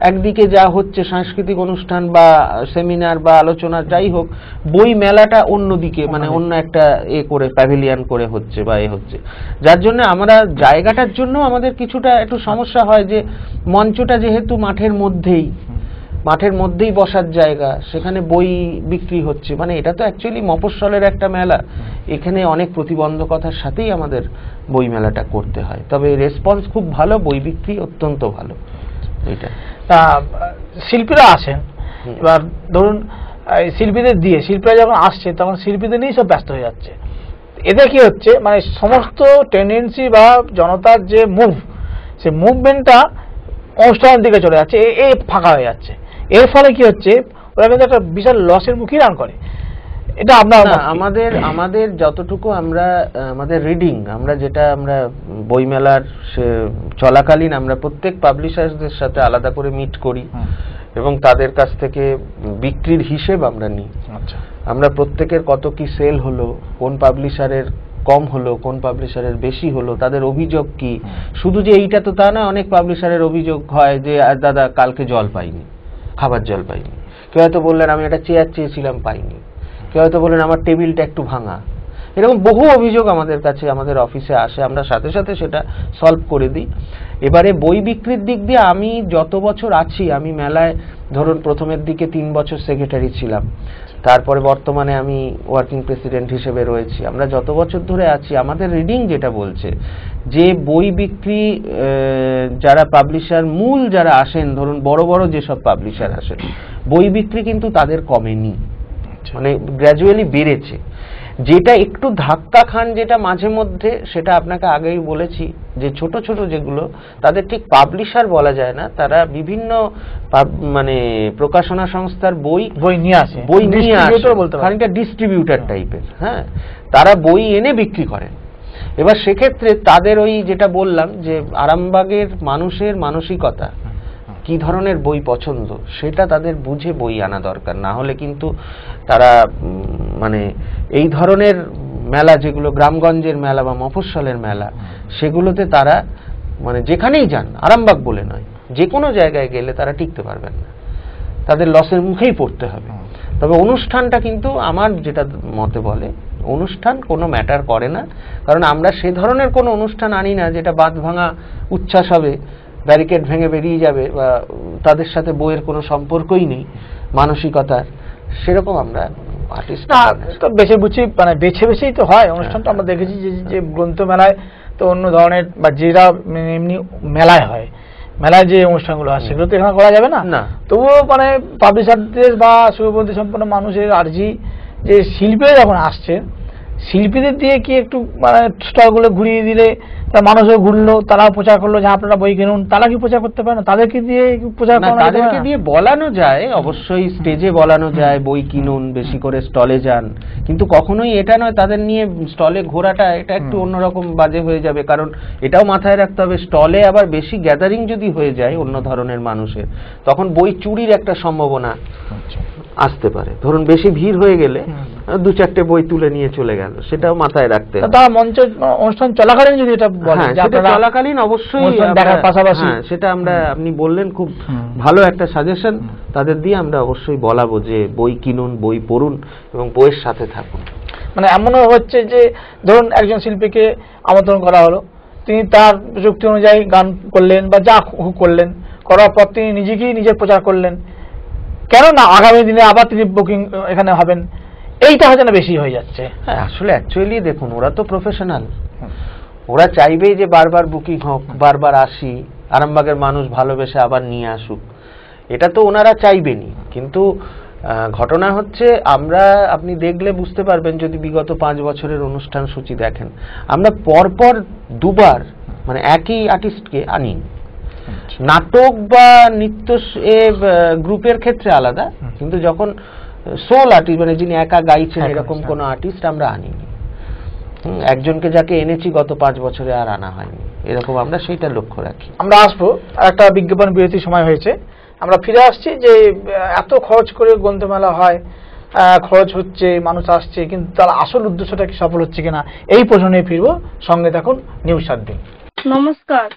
একদিকে যা হচ্ছে সাংস্কৃতিক অনুষ্ঠান বা সেমিনার বা আলোচনা যাই হোক, বই মেলাটা অন্যদিকে মানে অন্য একটা করে প্যাভিলিয়ন করে হচ্ছে বা হচ্ছে, যার জন্য আমরা জায়গাটার জন্য আমাদের কিছুটা একটু সমস্যা হয় যে মঞ্চটা যেহেতু মাঠের মধ্যেই বসার জায়গা, সেখানে বই বিক্রি হচ্ছে, মানে এটা তো অ্যাকচুয়ালি মফস্বলের একটা মেলা, এখানে অনেক প্রতিবন্ধকতার সাথেই আমাদের বই মেলাটা করতে হয়। তবে রেসপন্স খুব ভালো, বই বিক্রি অত্যন্ত ভালো। এটা শিল্পীরা আসেন, এবার ধরুন শিল্পীরা যখন আসছে তখন শিল্পীদের নিয়েই সব ব্যস্ত হয়ে যাচ্ছে। এতে কি হচ্ছে, মানে সমস্ত টেন্ডেন্সি বা জনতার যে সে মুভমেন্টটা অনুষ্ঠানের দিকে চলে যাচ্ছে, ফাঁকা হয়ে যাচ্ছে। এর ফলে কি হচ্ছে, ওরা কিন্তু একটা বিশাল লসের মুখে রান করে। এটা আমাদের যতটুকু আমরা আমাদের রিডিং, আমরা যেটা আমরা বইমেলার চলাকালীন আমরা প্রত্যেক পাবলিশারদের সাথে আলাদা করে মিট করি এবং তাদের কাছ থেকে বিক্রির হিসেব আমরা নিই। আমরা প্রত্যেকের কত কি সেল হলো, কোন পাবলিশারের কম হলো, কোন পাবলিশারের বেশি হলো, তাদের অভিযোগ কি। শুধু যে এইটা তো তা না, অনেক পাবলিশারের অভিযোগ হয় যে দাদা কালকে জল পাইনি, খাবার জল পাইনি। কেউ হয়তো বললেন আমি একটা চেয়ার চেয়েছিলাম পাইনি, কেউ হয়তো বললেন আমার টেবিলটা একটু ভাঙা। এরকম বহু অভিযোগ আমাদের কাছে আমাদের অফিসে আসে, আমরা সাথে সাথে সেটা সলভ করে দিই। এবারে বই বিক্রির দিক দিয়ে আমি যত বছর আছি, আমি মেলায় ধরুন প্রথমের দিকে 3 বছর সেক্রেটারি ছিলাম, তারপরে বর্তমানে আমি ওয়ার্কিং প্রেসিডেন্ট হিসেবে রয়েছি। আমরা যত বছর ধরে আছি, আমাদের রিডিং যেটা বলছে যে বই বিক্রি যারা পাবলিশার মূল যারা আসেন, ধরুন বড় বড় যেসব পাবলিশার আসেন, বই বিক্রি কিন্তু তাদের কমেনি, মানে গ্র্যাজুয়ালি বেড়েছে। যেটা একটু ধাক্কা খান যেটা মাঝে মধ্যে, সেটা আপনাকে আগেই বলেছি যে ছোট ছোট যেগুলো, তাদের ঠিক পাবলিশার বলা যায় না, তারা বিভিন্ন মানে প্রকাশনা সংস্থার বই নিয়ে আসে, খানিকটা ডিস্ট্রিবিউটার টাইপের। হ্যাঁ, তারা বই এনে বিক্রি করেন। এবার সেক্ষেত্রে তাদের ওই যেটা বললাম যে আরামবাগের মানুষের মানসিকতা, কি ধরনের বই পছন্দ, সেটা তাদের বুঝে বই আনা দরকার। না হলে কিন্তু তারা মানে এই ধরনের মেলা যেগুলো গ্রামগঞ্জের মেলা বা মফস্বলের মেলা, সেগুলোতে তারা মানে যেখানেই যান, আরামবাগ বলে নয়, যে কোনো জায়গায় গেলে তারা টিকতে পারবেন না, তাদের লসের মুখেই পড়তে হবে। তবে অনুষ্ঠানটা কিন্তু আমার যেটা মতে বলে, অনুষ্ঠান কোনো ম্যাটার করে না, কারণ আমরা সে ধরনের কোনো অনুষ্ঠান আনি না যেটা বাঁধ ভাঙা উচ্ছ্বাস হবে, ব্যারিকেড ভেঙে বেরিয়ে যাবে বা তাদের সাথে বইয়ের কোনো সম্পর্কই নেই মানসিকতার, সেরকম আমরা আর্টিস্ট তো বেছে বেছেই তো হয় অনুষ্ঠানটা। আমরা দেখেছি যে গ্রন্থমেলায় তো অন্য ধরনের বা যেটা এমনি মেলায় হয়, মেলায় যে অনুষ্ঠানগুলো হয় সেগুলো তো এখানে করা যাবে না। তবুও মানে পাবলিশারদের বা শুভবুদ্ধি সম্পন্ন মানুষের আর্জি যে শিল্পীরা যখন আসছে, শিল্পীদের দিয়ে কি একটু মানে স্টলগুলো ঘুরিয়ে দিলে মানুষও ঘুরলো, তারাও প্রচার করলো যে আপনারা বই কিনুন, তারা কি প্রচার করতে পারে না? তাদেরকে দিয়ে প্রচার, তাদেরকে দিয়ে বলানো যায়, অবশ্যই স্টেজে বলানো যায় বই কিনুন, বেশি করে স্টলে যান, কিন্তু কখনোই এটা নয় তাদের নিয়ে স্টলে ঘোরাটা, এটা একটু অন্যরকম বাজে হয়ে যাবে। কারণ এটাও মাথায় রাখতে হবে, স্টলে আবার বেশি গ্যাদারিং যদি হয়ে যায় অন্য ধরনের মানুষের, তখন বই চুরির একটা সম্ভাবনা আসতে পারে। ধরুন বেশি ভিড় হয়ে গেলে 2-4টে বই তুলে নিয়ে চলে গেল, সেটাও মাথায় রাখতে হবে। তারা মঞ্চ অনুষ্ঠান চলাকালীন যদি এটা বলে, চলাকালীন অবশ্যই দেখার পাশাপাশি সেটা আমরা, আপনি বললেন খুব ভালো একটা সাজেশন, তাদের দিয়ে আমরা অবশ্যই বলাবো যে বই কিনুন, বই পড়ুন এবং বইয়ের সাথে থাকুন। মানে এমনও হচ্ছে যে ধরুন একজন শিল্পীকে আমন্ত্রণ করা হলো, তিনি তার যুক্তি অনুযায়ী গান করলেন বা যা করলেন, করার পর তিনি নিজের প্রচার করলেন, কেন না আগামী দিনে আবার তিনি বুকিং এখানে হবেন, এইটা হয়তো না বেশি হয়ে যাচ্ছে। হ্যাঁ, আসলে অ্যাকচুয়ালি দেখুন, ওরা তো প্রফেশনাল, ওরা চাইবেই যে বারবার বুকিং হোক, বারবার আসি, আরামবাগের মানুষ ভালোবেসে আবার নিয়ে আসুক, এটা তো ওনারা চাইবেনই। কিন্তু ঘটনা হচ্ছে, আমরা আপনি দেখলে বুঝতে পারবেন যদি বিগত 5 বছরের অনুষ্ঠান সূচি দেখেন, আমরা পরপর দুবার মানে একই আর্টিস্টকে আনি। নাটক বা নৃত্য গ্রুপের ক্ষেত্রে আলাদা, কিন্তু যখন সোল আর্টিস্ট মানে যিনি একা গাইছেন এরকম কোন আর্টিস্ট আমরা আনিনি। একজনকে যাকে এনেছি গত 5 বছরে আর আনা হয়নি, এরকম আমরা সেইটা লক্ষ্য রাখি। আমরা আসবো, একটা বিজ্ঞাপন বিরতির সময় হয়েছে, আমরা ফিরে আসছি। যে এত খরচ করে গ্রন্থমেলা হয়, খরচ হচ্ছে, মানুষ আসছে, কিন্তু তার আসল উদ্দেশ্যটা কি সফল হচ্ছে কিনা, এই প্রশ্ন নিয়ে ফিরবো। সঙ্গে থাকুন নিউজ 7 দিন। নমস্কার,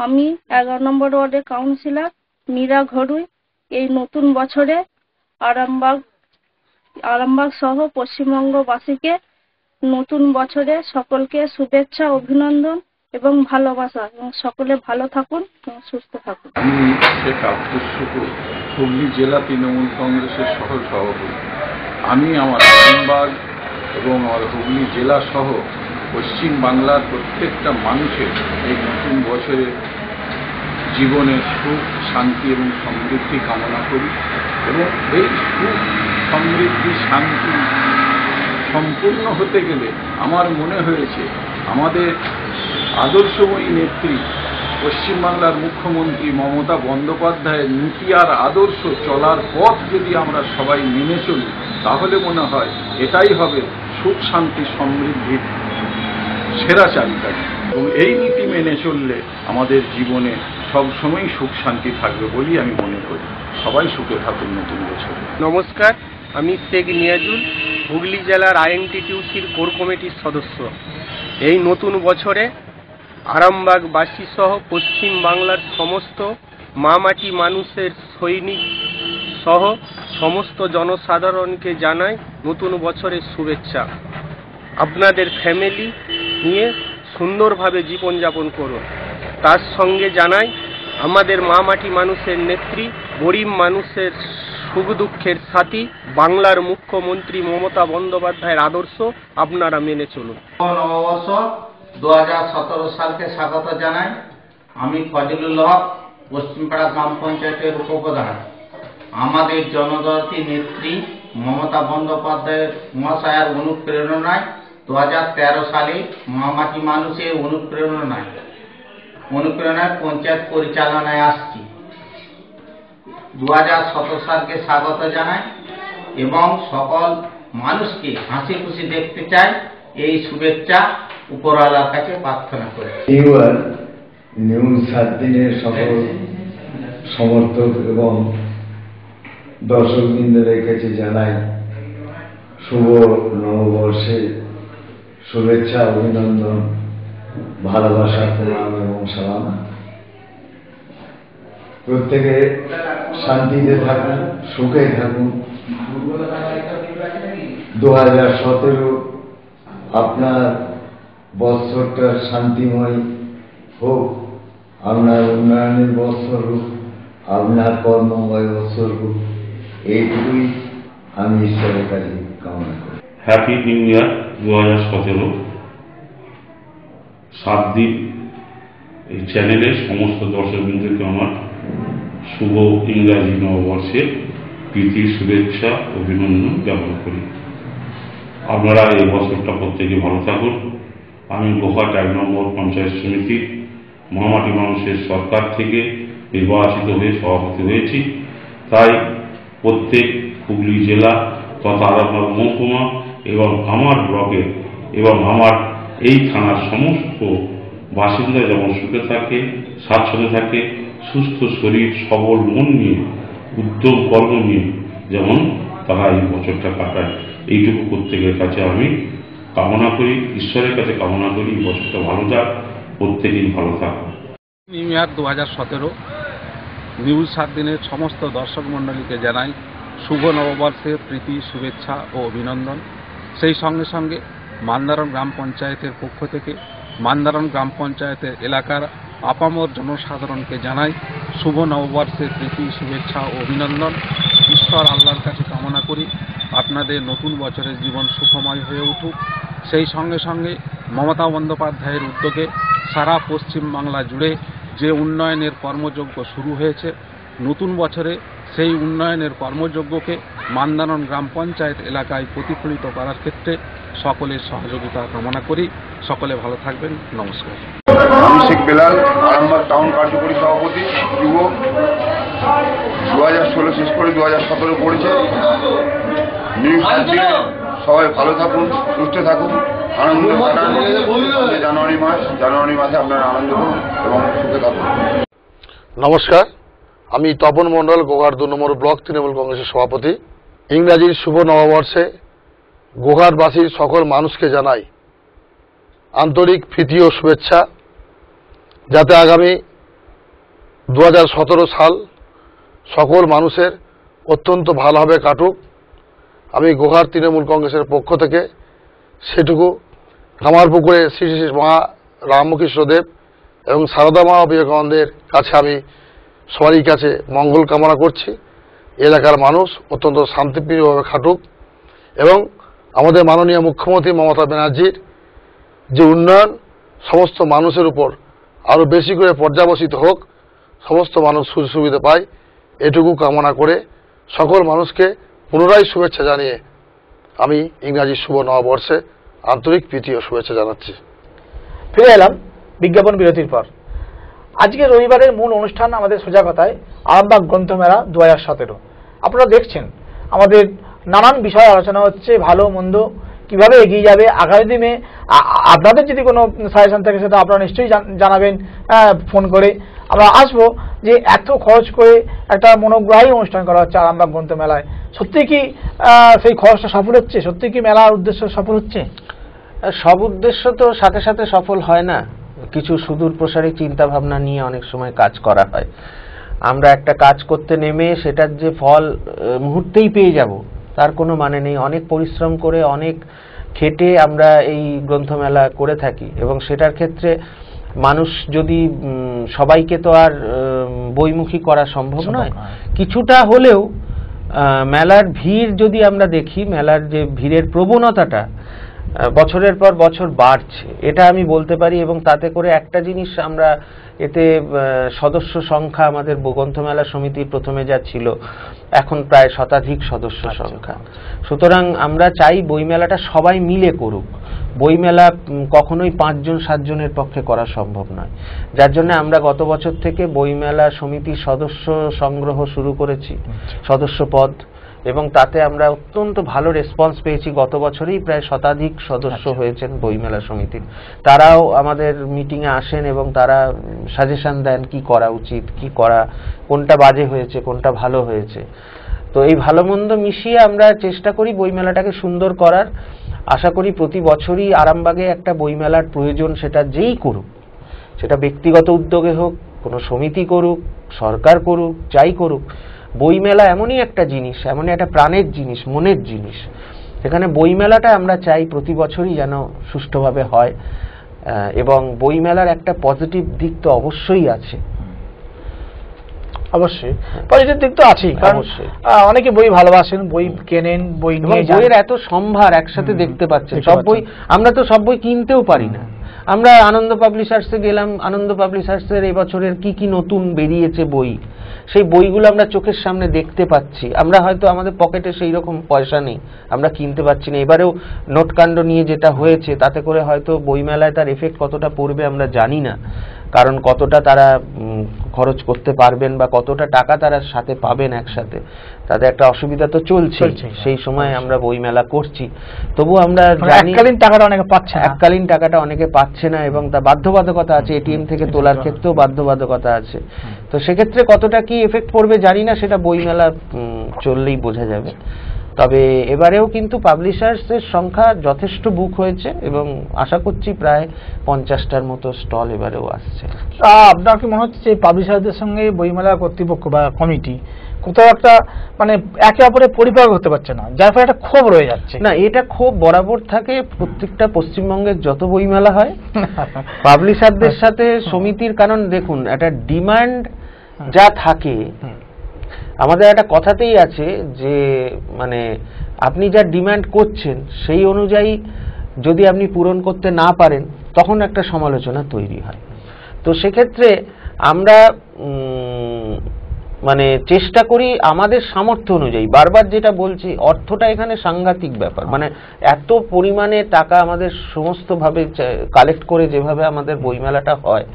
আমি 11 নম্বর ওয়ার্ডের কাউন্সিলর মীরা ঘড়ুই। এই নতুন বছরে আরামবাগ সহ পশ্চিমবঙ্গবাসীকে নতুন বছরে সকলকে শুভেচ্ছা, অভিনন্দন এবং ভালোবাসা, এবং সকলে ভালো থাকুন এবং সুস্থ থাকুন। আমি শেখ আব্দুল শুকুর, হুগলি জেলা তৃণমূল কংগ্রেসের সহ সভাপতি। আমি আমার আরামবাগ এবং আমার হুগলি জেলা সহ পশ্চিম বাংলার প্রত্যেকটা মানুষের এই নতুন বছরে জীবনের সুখ, শান্তি এবং সমৃদ্ধি কামনা করি, এবং এই সুখ, সমৃদ্ধি, শান্তি সম্পূর্ণ হতে গেলে আমার মনে হয়েছে আমাদের আদর্শময়ী নেত্রী পশ্চিমবাংলার মুখ্যমন্ত্রী মমতা বন্দ্যোপাধ্যায়ের নীতি আর আদর্শ চলার পথ যদি আমরা সবাই মেনে চলি, তাহলে মনে হয় এটাই হবে সুখ, শান্তি, সমৃদ্ধির সেরা চাবিকাঠি। এবং এই নীতি মেনে চললে আমাদের জীবনে সবসময় সুখ শান্তি থাকবে বলেই আমি মনে করি। সবাই সুখে থাকুন নতুন বছরে। নমস্কার, আমি শেখ নিয়াজুল, হুগলি জেলার আইএনটিটিউসির কোর কমিটির সদস্য। এই নতুন বছরে আরামবাগবাসী সহ পশ্চিম বাংলার সমস্ত মামাটি মানুষের সৈনিক সহ সমস্ত জনসাধারণকে জানাই নতুন বছরের শুভেচ্ছা। আপনাদের ফ্যামিলি নিয়ে সুন্দরভাবে জীবনযাপন করুন। তার সঙ্গে জানাই আমাদের মামাটি মানুষের নেত্রী, গরিব মানুষের সুখ দুঃখের সাথী বাংলার মুখ্যমন্ত্রী মমতা বন্দ্যোপাধ্যায়ের আদর্শ আপনারা মেনে চলুন। নববর্ষ 2017 সালকে স্বাগত জানাই। আমি ফজলুল হক, পশ্চিমপাড়া গ্রাম পঞ্চায়েতের উপপ্রধান। আমাদের জনদরদী নেত্রী মমতা বন্দ্যোপাধ্যায়ের মহাশয়ের অনুপ্রেরণায় 2013 সালে মামাটি মানুষের অনুপ্রেরণায় পঞ্চায়েত পরিচালনায় আসছি। 2017 সালকে স্বাগত জানাই এবং সকল মানুষকে হাসি খুশি দেখতে চাই, এই শুভেচ্ছা উপরওয়ালার কাছে প্রার্থনা করি। নিউজ 7 দিনের সকল সমর্থক এবং দর্শকবৃন্দদের কাছে জানাই শুভ নববর্ষের শুভেচ্ছা, অভিনন্দন, ভালোবাসা, প্রণাম এবং সালাম। প্রত্যেকে শান্তিতে থাকুন, সুখে থাকুন। 2017 আপনার বৎসরটা শান্তিময় হোক, আপনার উন্নয়নের বৎসর হোক, আপনার কর্মময় বৎসর হোক, এইটুকুই আমি ঈশ্বরের কাছে কামনা করি। Happy new year 2017। 7 দিন এই চ্যানেলের সমস্ত দর্শকবৃন্দকে আমার শুভ ইংরাজি নববর্ষের প্রীতি, শুভেচ্ছা, অভিনন্দন জ্ঞাপন করি। আপনারা এই বছরটা প্রত্যেকে ভালো থাকুন। আমি গোহাট 1 নম্বর পঞ্চায়েত সমিতির মহামাটি মানুষের সরকার থেকে নির্বাচিত হয়ে সভাপতি হয়েছি। তাই প্রত্যেক হুগলি জেলা তথা আরামবাগ মহকুমা এবং আমার ব্লকের এবং আমার এই থানার সমস্ত বাসিন্দা যেমন সুখে থাকে, স্বাচ্ছন্দ্যে থাকে, সুস্থ শরীর, সবল মন নিয়ে, উদ্যম কর্ম নিয়ে যেমন তারা এই বছরটা কাটায়, এইটুকু প্রত্যেকের কাছে আমি কামনা করি, ঈশ্বরের কাছে কামনা করি এই বছরটা ভালো যাক, প্রত্যেকেই ভালো থাক। নিউ ইয়ার 2017 নিউজ 7 দিনের সমস্ত দর্শক মণ্ডলীকে জানাই শুভ নববর্ষের প্রীতি, শুভেচ্ছা ও অভিনন্দন। সেই সঙ্গে সঙ্গে মান্দারণ গ্রাম পঞ্চায়েতের পক্ষ থেকে মান্দারণ গ্রাম পঞ্চায়েতের এলাকার আপামর জনসাধারণকে জানাই শুভ নববর্ষের প্রীতি, শুভেচ্ছা ও অভিনন্দন। ঈশ্বর আল্লাহর কাছে কামনা করি আপনাদের নতুন বছরের জীবন সুখময় হয়ে উঠুক, সেই সঙ্গে সঙ্গে মমতা বন্দ্যোপাধ্যায়ের উদ্যোগে সারা পশ্চিম বাংলা জুড়ে যে উন্নয়নের কর্মযজ্ঞ শুরু হয়েছে, নতুন বছরে সেই উন্নয়নের কর্মযজ্ঞকে মান্দানন গ্রাম পঞ্চায়েত এলাকায় প্রতিফলিত করার ক্ষেত্রে সকলের সহযোগিতা কামনা করি। সকলে ভালো থাকবেন। নমস্কার। আমি শেখ বেলাল, আরামবাগ টাউন কার্যকরী সভাপতি যুব। 2016 শেষ করে 2017 পড়েছে। সবাই ভালো থাকুন, সুস্থ থাকুন, আনন্দ কাটান। জানুয়ারি মাসে আপনারা আনন্দ করুন এবং সুখে থাকুন। নমস্কার, আমি তপন মণ্ডল, গোঘাট 2 নম্বর ব্লক তৃণমূল কংগ্রেসের সভাপতি। ইংরাজির শুভ নববর্ষে গোঘাটবাসীর সকল মানুষকে জানাই আন্তরিক প্রীতি ও শুভেচ্ছা। যাতে আগামী 2017 সাল সকল মানুষের অত্যন্ত ভালোভাবে কাটুক, আমি গোঘাট তৃণমূল কংগ্রেসের পক্ষ থেকে সেটুকু কামারপুকুরে শ্রী শ্রী মা রামকৃষ্ণদেব এবং সারদা মা বিবেকানন্দের কাছে আমি সবারই কাছে মঙ্গল কামনা করছি। এলাকার মানুষ অত্যন্ত শান্তিপ্রিয়ভাবে খাটুক এবং আমাদের মাননীয় মুখ্যমন্ত্রী মমতা ব্যানার্জির যে উন্নয়ন সমস্ত মানুষের উপর আরও বেশি করে পর্যাবসিত হোক, সমস্ত মানুষ সুযোগ সুবিধা পায়, এটুকু কামনা করে সকল মানুষকে পুনরায় শুভেচ্ছা জানিয়ে আমি ইংরাজি শুভ নববর্ষে আন্তরিক প্রীতি ও শুভেচ্ছা জানাচ্ছি। ফিরে এলাম বিজ্ঞাপন বিরতির পর। আজকে রবিবারের মূল অনুষ্ঠান আমাদের সোজা কথায় আরামবাগ গ্রন্থমেলা 2017। আপনারা দেখছেন আমাদের নানান বিষয়ে আলোচনা হচ্ছে, ভালো মন্দ কিভাবে এগিয়ে যাবে আগামী দিনে। আপনাদের যদি কোনো সাজেশন থাকে সেটা আপনারা নিশ্চয়ই জানাবেন ফোন করে। আমরা আসবো যে এত খরচ করে একটা মনোগ্রাহী অনুষ্ঠান করা হচ্ছে আরামবাগ গ্রন্থমেলায়, সত্যি কি সেই খরচটা সফল হচ্ছে? সত্যি কি মেলার উদ্দেশ্য সফল হচ্ছে? সব উদ্দেশ্য তো সাথে সাথে সফল হয় না, কিছু সুদূর প্রসারী চিন্তা ভাবনা নিয়ে অনেক সময় কাজ করা হয়। আমরা একটা কাজ করতে নেমে সেটার যে ফল মুহূর্তেই পেয়ে যাব তার কোনো মানে নেই। অনেক পরিশ্রম করে অনেক খেটে আমরা এই গ্রন্থমেলা করে থাকি এবং সেটার ক্ষেত্রে মানুষ যদি সবাইকে তো আর বইমুখী করা সম্ভব নয়, কিছুটা হলেও মেলার ভিড় যদি আমরা দেখি, মেলার যে ভিড়ের প্রবণতাটা বছরের পর বছর বাড়ছে, এটা আমি বলতে পারি। এবং তাতে করে একটা জিনিস আমরা এতে সদস্য সংখ্যা আমাদের গ্রন্থমেলা সমিতির প্রথমে যা ছিল এখন প্রায় শতাধিক সদস্য সংখ্যা। সুতরাং আমরা চাই বইমেলাটা সবাই মিলে করুক। বইমেলা কখনোই 5 জন 7 জনের পক্ষে করা সম্ভব নয়, যার জন্য আমরা গত বছর থেকে বইমেলা সমিতির সদস্য সংগ্রহ শুরু করেছি, সদস্য পদ, এবং তাতে আমরা অত্যন্ত ভালো রেসপন্স পেয়েছি। গত বছরেই প্রায় শতাধিক সদস্য হয়েছেন বইমেলা সমিতির। তারাও আমাদের মিটিংয়ে আসেন এবং তারা সাজেশন দেন কি করা উচিত, কি করা, কোনটা বাজে হয়েছে, কোনটা ভালো হয়েছে। তো এই ভালো মন্দ মিশিয়ে আমরা চেষ্টা করি বইমেলাটাকে সুন্দর করার। আশা করি প্রতি বছরই আরামবাগে একটা বইমেলার প্রয়োজন, সেটা যেই করুক, সেটা ব্যক্তিগত উদ্যোগে হোক, কোনো সমিতি করুক, সরকার করুক, যাই করুক, বইমেলা এমনই একটা জিনিস, এমনই একটা প্রাণের জিনিস, মনের জিনিস। সেখানে বইমেলাটা আমরা চাই প্রতি বছরই যেন সুষ্ঠুভাবে হয় এবং বইমেলার একটা পজিটিভ দিক তো অবশ্যই আছে। অবশ্যই পজিটিভ দিক তো আছেই, কারণ অনেকে বই ভালোবাসেন, বই কেনেন, বই নিয়ে বইয়ের এত সম্ভার একসাথে দেখতে পাচ্ছেন। সব বই আমরা তো সব বই কিনতেও পারি না। আমরা আনন্দ পাবলিশার্সে গেলাম, আনন্দ পাবলিশার্সের এই বছরের কি কি নতুন বেরিয়েছে বই, সেই বইগুলো আমরা চোখের সামনে দেখতে পাচ্ছি। আমরা হয়তো আমাদের পকেটে সেই রকম পয়সা নেই, আমরা কিনতে পারছি না। এবারেও নোটকাণ্ড নিয়ে যেটা হয়েছে তাতে করে হয়তো বইমেলায় তার এফেক্ট কতটা পড়বে আমরা জানি না, কারণ কতটা তারা খরচ করতে পারবেন বা কতটা টাকা তারা সাথে পাবেন একসাথে, তাদের একটা অসুবিধা তো চলছে। সেই সময় আমরা বইমেলা করছি, তবু আমরা জানি এককালীন টাকাটা অনেকে পাচ্ছে না, এককালীন টাকাটা অনেকে পাচ্ছে না এবং তা বাধ্যবাধকতা আছে, এটিএম থেকে তোলার ক্ষেত্রেও বাধ্যবাধকতা আছে। তো সেক্ষেত্রে কতটা কি এফেক্ট পড়বে জানি না, সেটা বইমেলা চললেই বোঝা যাবে। তবে এবারেও কিন্তু পাবলিশার্সের সংখ্যা যথেষ্ট বুক হয়েছে এবং আশা করছি প্রায় 50টার মতো স্টল এবারেও আসছে। আপনার কি মনে হচ্ছে যে পাবলিশারদের সঙ্গে বইমেলা কর্তৃপক্ষ বা কমিটি কোথাও একটা মানে একে অপরের পরিপূরক হতে পারছে না, যার ফলে একটা ক্ষোভ রয়ে যাচ্ছে? না, এটা ক্ষোভ বরাবর থাকে প্রত্যেকটা পশ্চিমবঙ্গের যত বইমেলা হয় পাবলিশারদের সাথে সমিতির। কারণ দেখুন, একটা ডিমান্ড যা থাকে, আমাদের একটা কথাতেই আছে যে মানে আপনি যা ডিমান্ড করছেন সেই অনুযায়ী যদি আপনি পূরণ করতে না পারেন তখন একটা সমালোচনা তৈরি হয়। তো সেক্ষেত্রে আমরা মানে চেষ্টা করি আমাদের সামর্থ্য অনুযায়ী, বারবার যেটা বলছি, অর্থটা এখানে সাংঘাতিক ব্যাপার, মানে এত পরিমাণে টাকা আমাদের সমস্ত ভাবে কালেক্ট করে যেভাবে আমাদের বইমেলাটা হয়,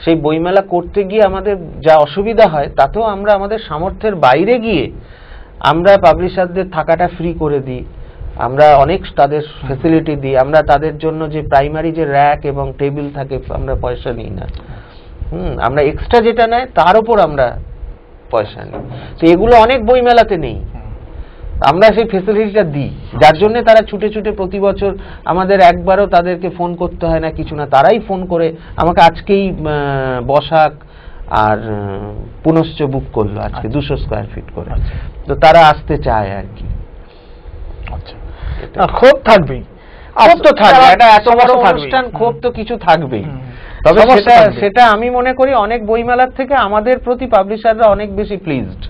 সেই বইমেলা করতে গিয়ে আমাদের যা অসুবিধা হয় তাতেও আমরা আমাদের সামর্থ্যের বাইরে গিয়ে আমরা পাবলিশারদের থাকাটা ফ্রি করে দিই, আমরা অনেক তাদের ফ্যাসিলিটি দিই, আমরা তাদের জন্য যে প্রাইমারি যে র্যাক এবং টেবিল থাকে আমরা পয়সা নিই না, আমরা এক্সট্রা যেটা নেয় তার উপর আমরা পয়সা নেই। তো এগুলো অনেক বইমেলাতে নেই, আমরা সেই ফেসিলিটিটা দিই, যার জন্য তারা ছুটে ছুটে প্রতি বছর আমাদের একবারও তাদেরকে ফোন করতে হয় না, কিছু না, তারাই ফোন করে আমাকে আজকেই বসাক আর পুনশ্চ বুক করলো আজকে 200 স্কয়ার ফিট করে, তো তারা আসতে চায় আর কি। ক্ষোভ থাকবেই, ক্ষোভ তো থাকবে, এটা এত বড় অনুষ্ঠান, ক্ষোভ তো কিছু থাকবেই। তবে সেটা আমি মনে করি অনেক বইমেলার থেকে আমাদের প্রতি পাবলিশাররা অনেক বেশি প্লিজড।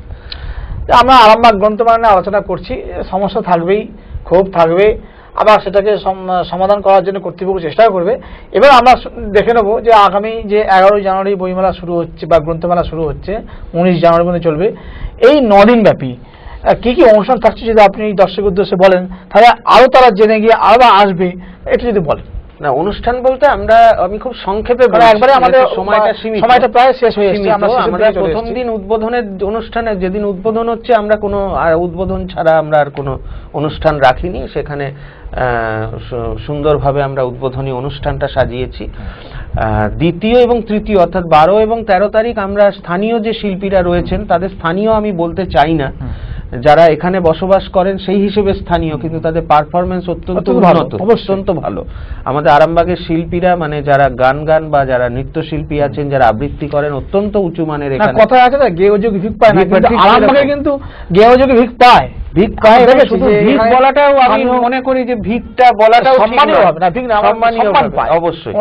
আমরা আরামবাগ গ্রন্থমেলা নিয়ে আলোচনা করছি, সমস্যা থাকবেই, ক্ষোভ থাকবে, আবার সেটাকে সমাধান করার জন্য কর্তৃপক্ষ চেষ্টা করবে। এবার আমরা দেখে নেব যে আগামী যে 11 জানুয়ারি বইমেলা শুরু হচ্ছে বা গ্রন্থমেলা শুরু হচ্ছে, 19 জানুয়ারি পর্যন্ত চলবে, এই 9 দিন ব্যাপী কি কি অনুষ্ঠান থাকছে যদি আপনি দর্শকের উদ্দেশ্যে বলেন, তাহলে আরো তারা জেনে গিয়ে আরো আসবে, এটা যদি বলেন। না, অনুষ্ঠান বলতে আমি খুব সংক্ষেপে একবারে আমাদের সময়টা প্রায় শেষ হয়ে এসেছে। আমরা প্রথম দিন উদ্বোধনের অনুষ্ঠানে, যেদিন উদ্বোধন হচ্ছে, আমরা কোনো উদ্বোধন ছাড়া আমরা আর কোনো অনুষ্ঠান রাখিনি, সেখানে সুন্দরভাবে আমরা উদ্বোধনী অনুষ্ঠানটা সাজিয়েছি। দ্বিতীয় এবং তৃতীয় অর্থাৎ 12 এবং 13 তারিখ আমরা স্থানীয় যে শিল্পীরা রয়েছেন তাদের, স্থানীয় আমি বলতে চাই না, যারা এখানে বসবাস করেন সেই হিসেবে স্থানীয়, কিন্তু তাদের পারফরমেন্স অত্যন্ত উন্নত, অত্যন্ত ভালো। আমাদের আরামবাগের শিল্পীরা, মানে যারা গান বা যারা নৃত্যশিল্পী আছেন, যারা আবৃত্তি করেন, অত্যন্ত উঁচু মানের। এখানে কথা আছে না, গেয়যোগ ভিক পায় না, কিন্তু আরামবাগে কিন্তু গেয়যোগ ভিক পায়, ভিক পায়। শুধু ভিক বলাটাও আমি মনে করি যে ভিকটা বলাটাও সম্মানীয় হবে না, ভিক না, সম্মানীয় পায় অবশ্যই।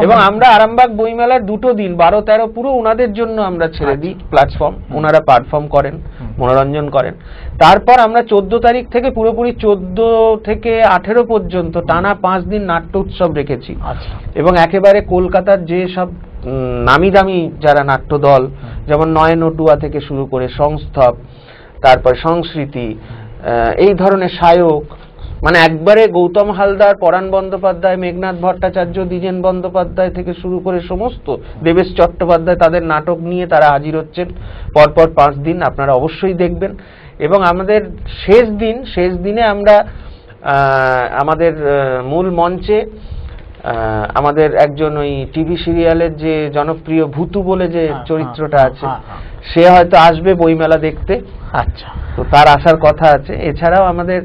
এবং আমরা আরামবাগ বইমেলার 2 দিন 12-13 পুরো ওনাদের জন্য আমরা ছেড়ে দিই প্ল্যাটফর্ম, ওনারা পারফর্ম করেন, মনোরঞ্জন করেন। তারপর আমরা 14 তারিখ থেকে পুরোপুরি 14 থেকে 18 পর্যন্ত টানা 5 দিন নাট্য উৎসব রেখেছি। এবং একেবারে কলকাতার যে সব নামি দামি যারা নাট্য দল, যেমন নয়নটুয়া থেকে শুরু করে সংস্থব, তারপর সংস্কৃতি, এই ধরনের সায়ক, মানে একবারে গৌতম হালদার, পরাণ বন্দ্যোপাধ্যায়, মেঘনাথ ভট্টাচার্য, দ্বিজেন বন্দ্যোপাধ্যায় থেকে শুরু করে সমস্ত, দেবেশ চট্টোপাধ্যায়, তাদের নাটক নিয়ে তারা হাজির হচ্ছেন পরপর 5 দিন, আপনারা অবশ্যই দেখবেন। এবং আমাদের শেষ দিনে আমরা আমাদের মূল মঞ্চে আমাদের একজন ওই টিভি সিরিয়ালের যে জনপ্রিয় ভূতু বলে যে চরিত্রটা আছে, সে হয়তো আসবে বইমেলা দেখতে। আচ্ছা, তো তার আসার কথা আছে। এছাড়াও আমাদের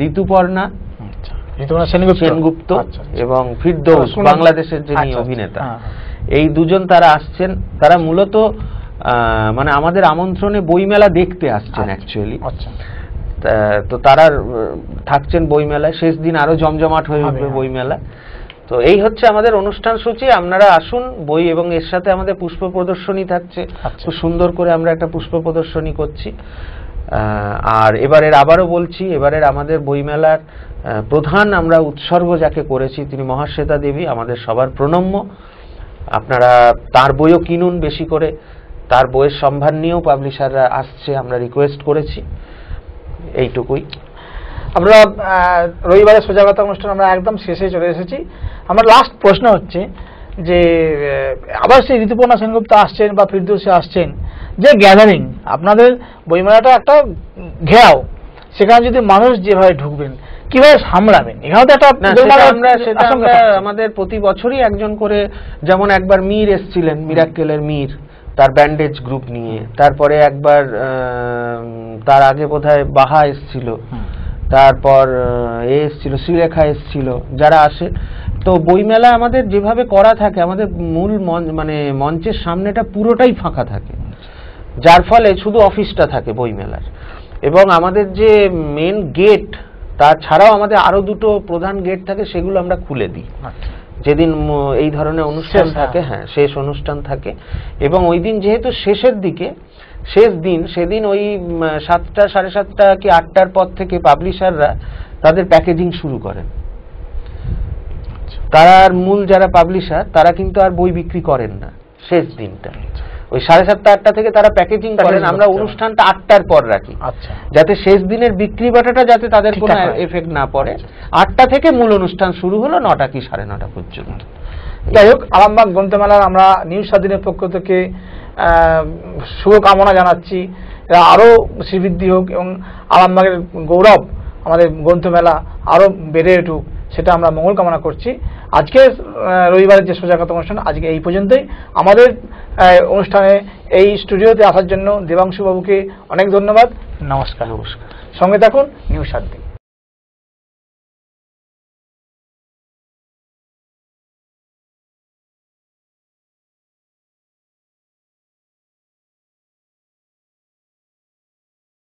ঋতুপর্ণা সেনগুপ্ত এবং ফিরদৌস, বাংলাদেশের যিনি অভিনেতা, এই দুজন তারা আসছেন। তারা মূলত মানে আমাদের আমন্ত্রণে বইমেলা দেখতে আসছেন অ্যাকচুয়ালি। তো তারা থাকছেন বইমেলায়, শেষ দিন আরো জমজমাট হয়ে উঠবে বইমেলা। তো এই হচ্ছে আমাদের অনুষ্ঠান সূচি, আপনারা আসুন। বই এবং এর সাথে আমাদের পুষ্প প্রদর্শনী থাকছে, খুব সুন্দর করে আমরা একটা পুষ্প প্রদর্শনী করছি। আর এবারের, আবারও বলছি, এবারের আমাদের বইমেলার প্রধান আমরা উৎসর্গ যাকে করেছি তিনি মহাশ্বেতা দেবী, আমাদের সবার প্রণম্য। আপনারা তার বইও কিনুন বেশি করে, তার বইয়ের সম্ভার নিয়েও পাবলিশাররা আসছে, আমরা রিকোয়েস্ট করেছি। এইটুকুই। আমরা রবিবারের সজাগতা অনুষ্ঠান আমরা একদম শেষে চলে এসেছি। আমার লাস্ট প্রশ্ন হচ্ছে যে আবার সেই ঋতুপর্ণা সেনগুপ্ত আসছেন বা ফিরদৌসী আসছেন, যে গ্যাদারিং, আপনাদের বইমেলাটা একটা ঘেরাও, সেখানে যদি মানুষ যেভাবে ঢুকবেন কিভাবে সামলাবেন, এখানে তো একটা আমরা আমাদের প্রতি বছরই একজন করে, যেমন একবার মীর এসছিলেন, মিরাক্কেলের মীর, তার ব্যান্ডেজ গ্রুপ নিয়ে, তারপরে একবার তার আগে বোধহয় বাহা এসছিল, তারপর এসছিল শ্রীলেখা এসছিল, যারা আসে। তো বইমেলা আমাদের যেভাবে করা থাকে, আমাদের মূল মানে মঞ্চের সামনেটা পুরোটাই ফাঁকা থাকে, যার ফলে শুধু অফিসটা থাকে বইমেলার। এবং আমাদের যে মেন গেট, তাছাড়াও আমাদের আরো 2টো প্রধান গেট থাকে, সেগুলো আমরা খুলে দিই যেদিন এই ধরনের অনুষ্ঠান থাকে। হ্যাঁ, শেষ অনুষ্ঠান থাকে। এবং ওই দিন যেহেতু শেষের দিকে, শেষ দিন, সেদিন ওই 7টা, 7:30 কি 8টার পর থেকে পাবলিশাররা তাদের প্যাকেজিং শুরু করেন। তার মূল যারা পাবলিশার তারা কিন্তু আর বই বিক্রি করেন না শেষ দিনটা, ওই 7:30 8টা থেকে তারা প্যাকেজিং করেন, আমরা অনুষ্ঠানটা 8টার পর রাখি যাতে শেষ দিনের বিক্রি বাটাটা যাতে তাদের কোনো এফেক্ট না পড়ে। 8টা থেকে মূল অনুষ্ঠান শুরু হলো 9টা কি 9:30 পর্যন্ত। যাই হোক, আরামবাগ গ্রন্থমেলার আমরা নিউজ 7দিনের পক্ষ থেকে শুভকামনা জানাচ্ছি, এরা আরও শ্রীবৃদ্ধি হোক এবং আরামবাগের গৌরব আমাদের গ্রন্থমেলা আরও বেড়ে উঠুক, সেটা আমরা মঙ্গল কামনা করছি। আজকে রবিবারের যে সোজাগত অনুষ্ঠান আজকে এই পর্যন্তই। আমাদের অনুষ্ঠানে এই স্টুডিওতে আসার জন্য দেবাংশু বাবুকে অনেক ধন্যবাদ। নমস্কার। সঙ্গে থাকুন নিউজ 7দিন।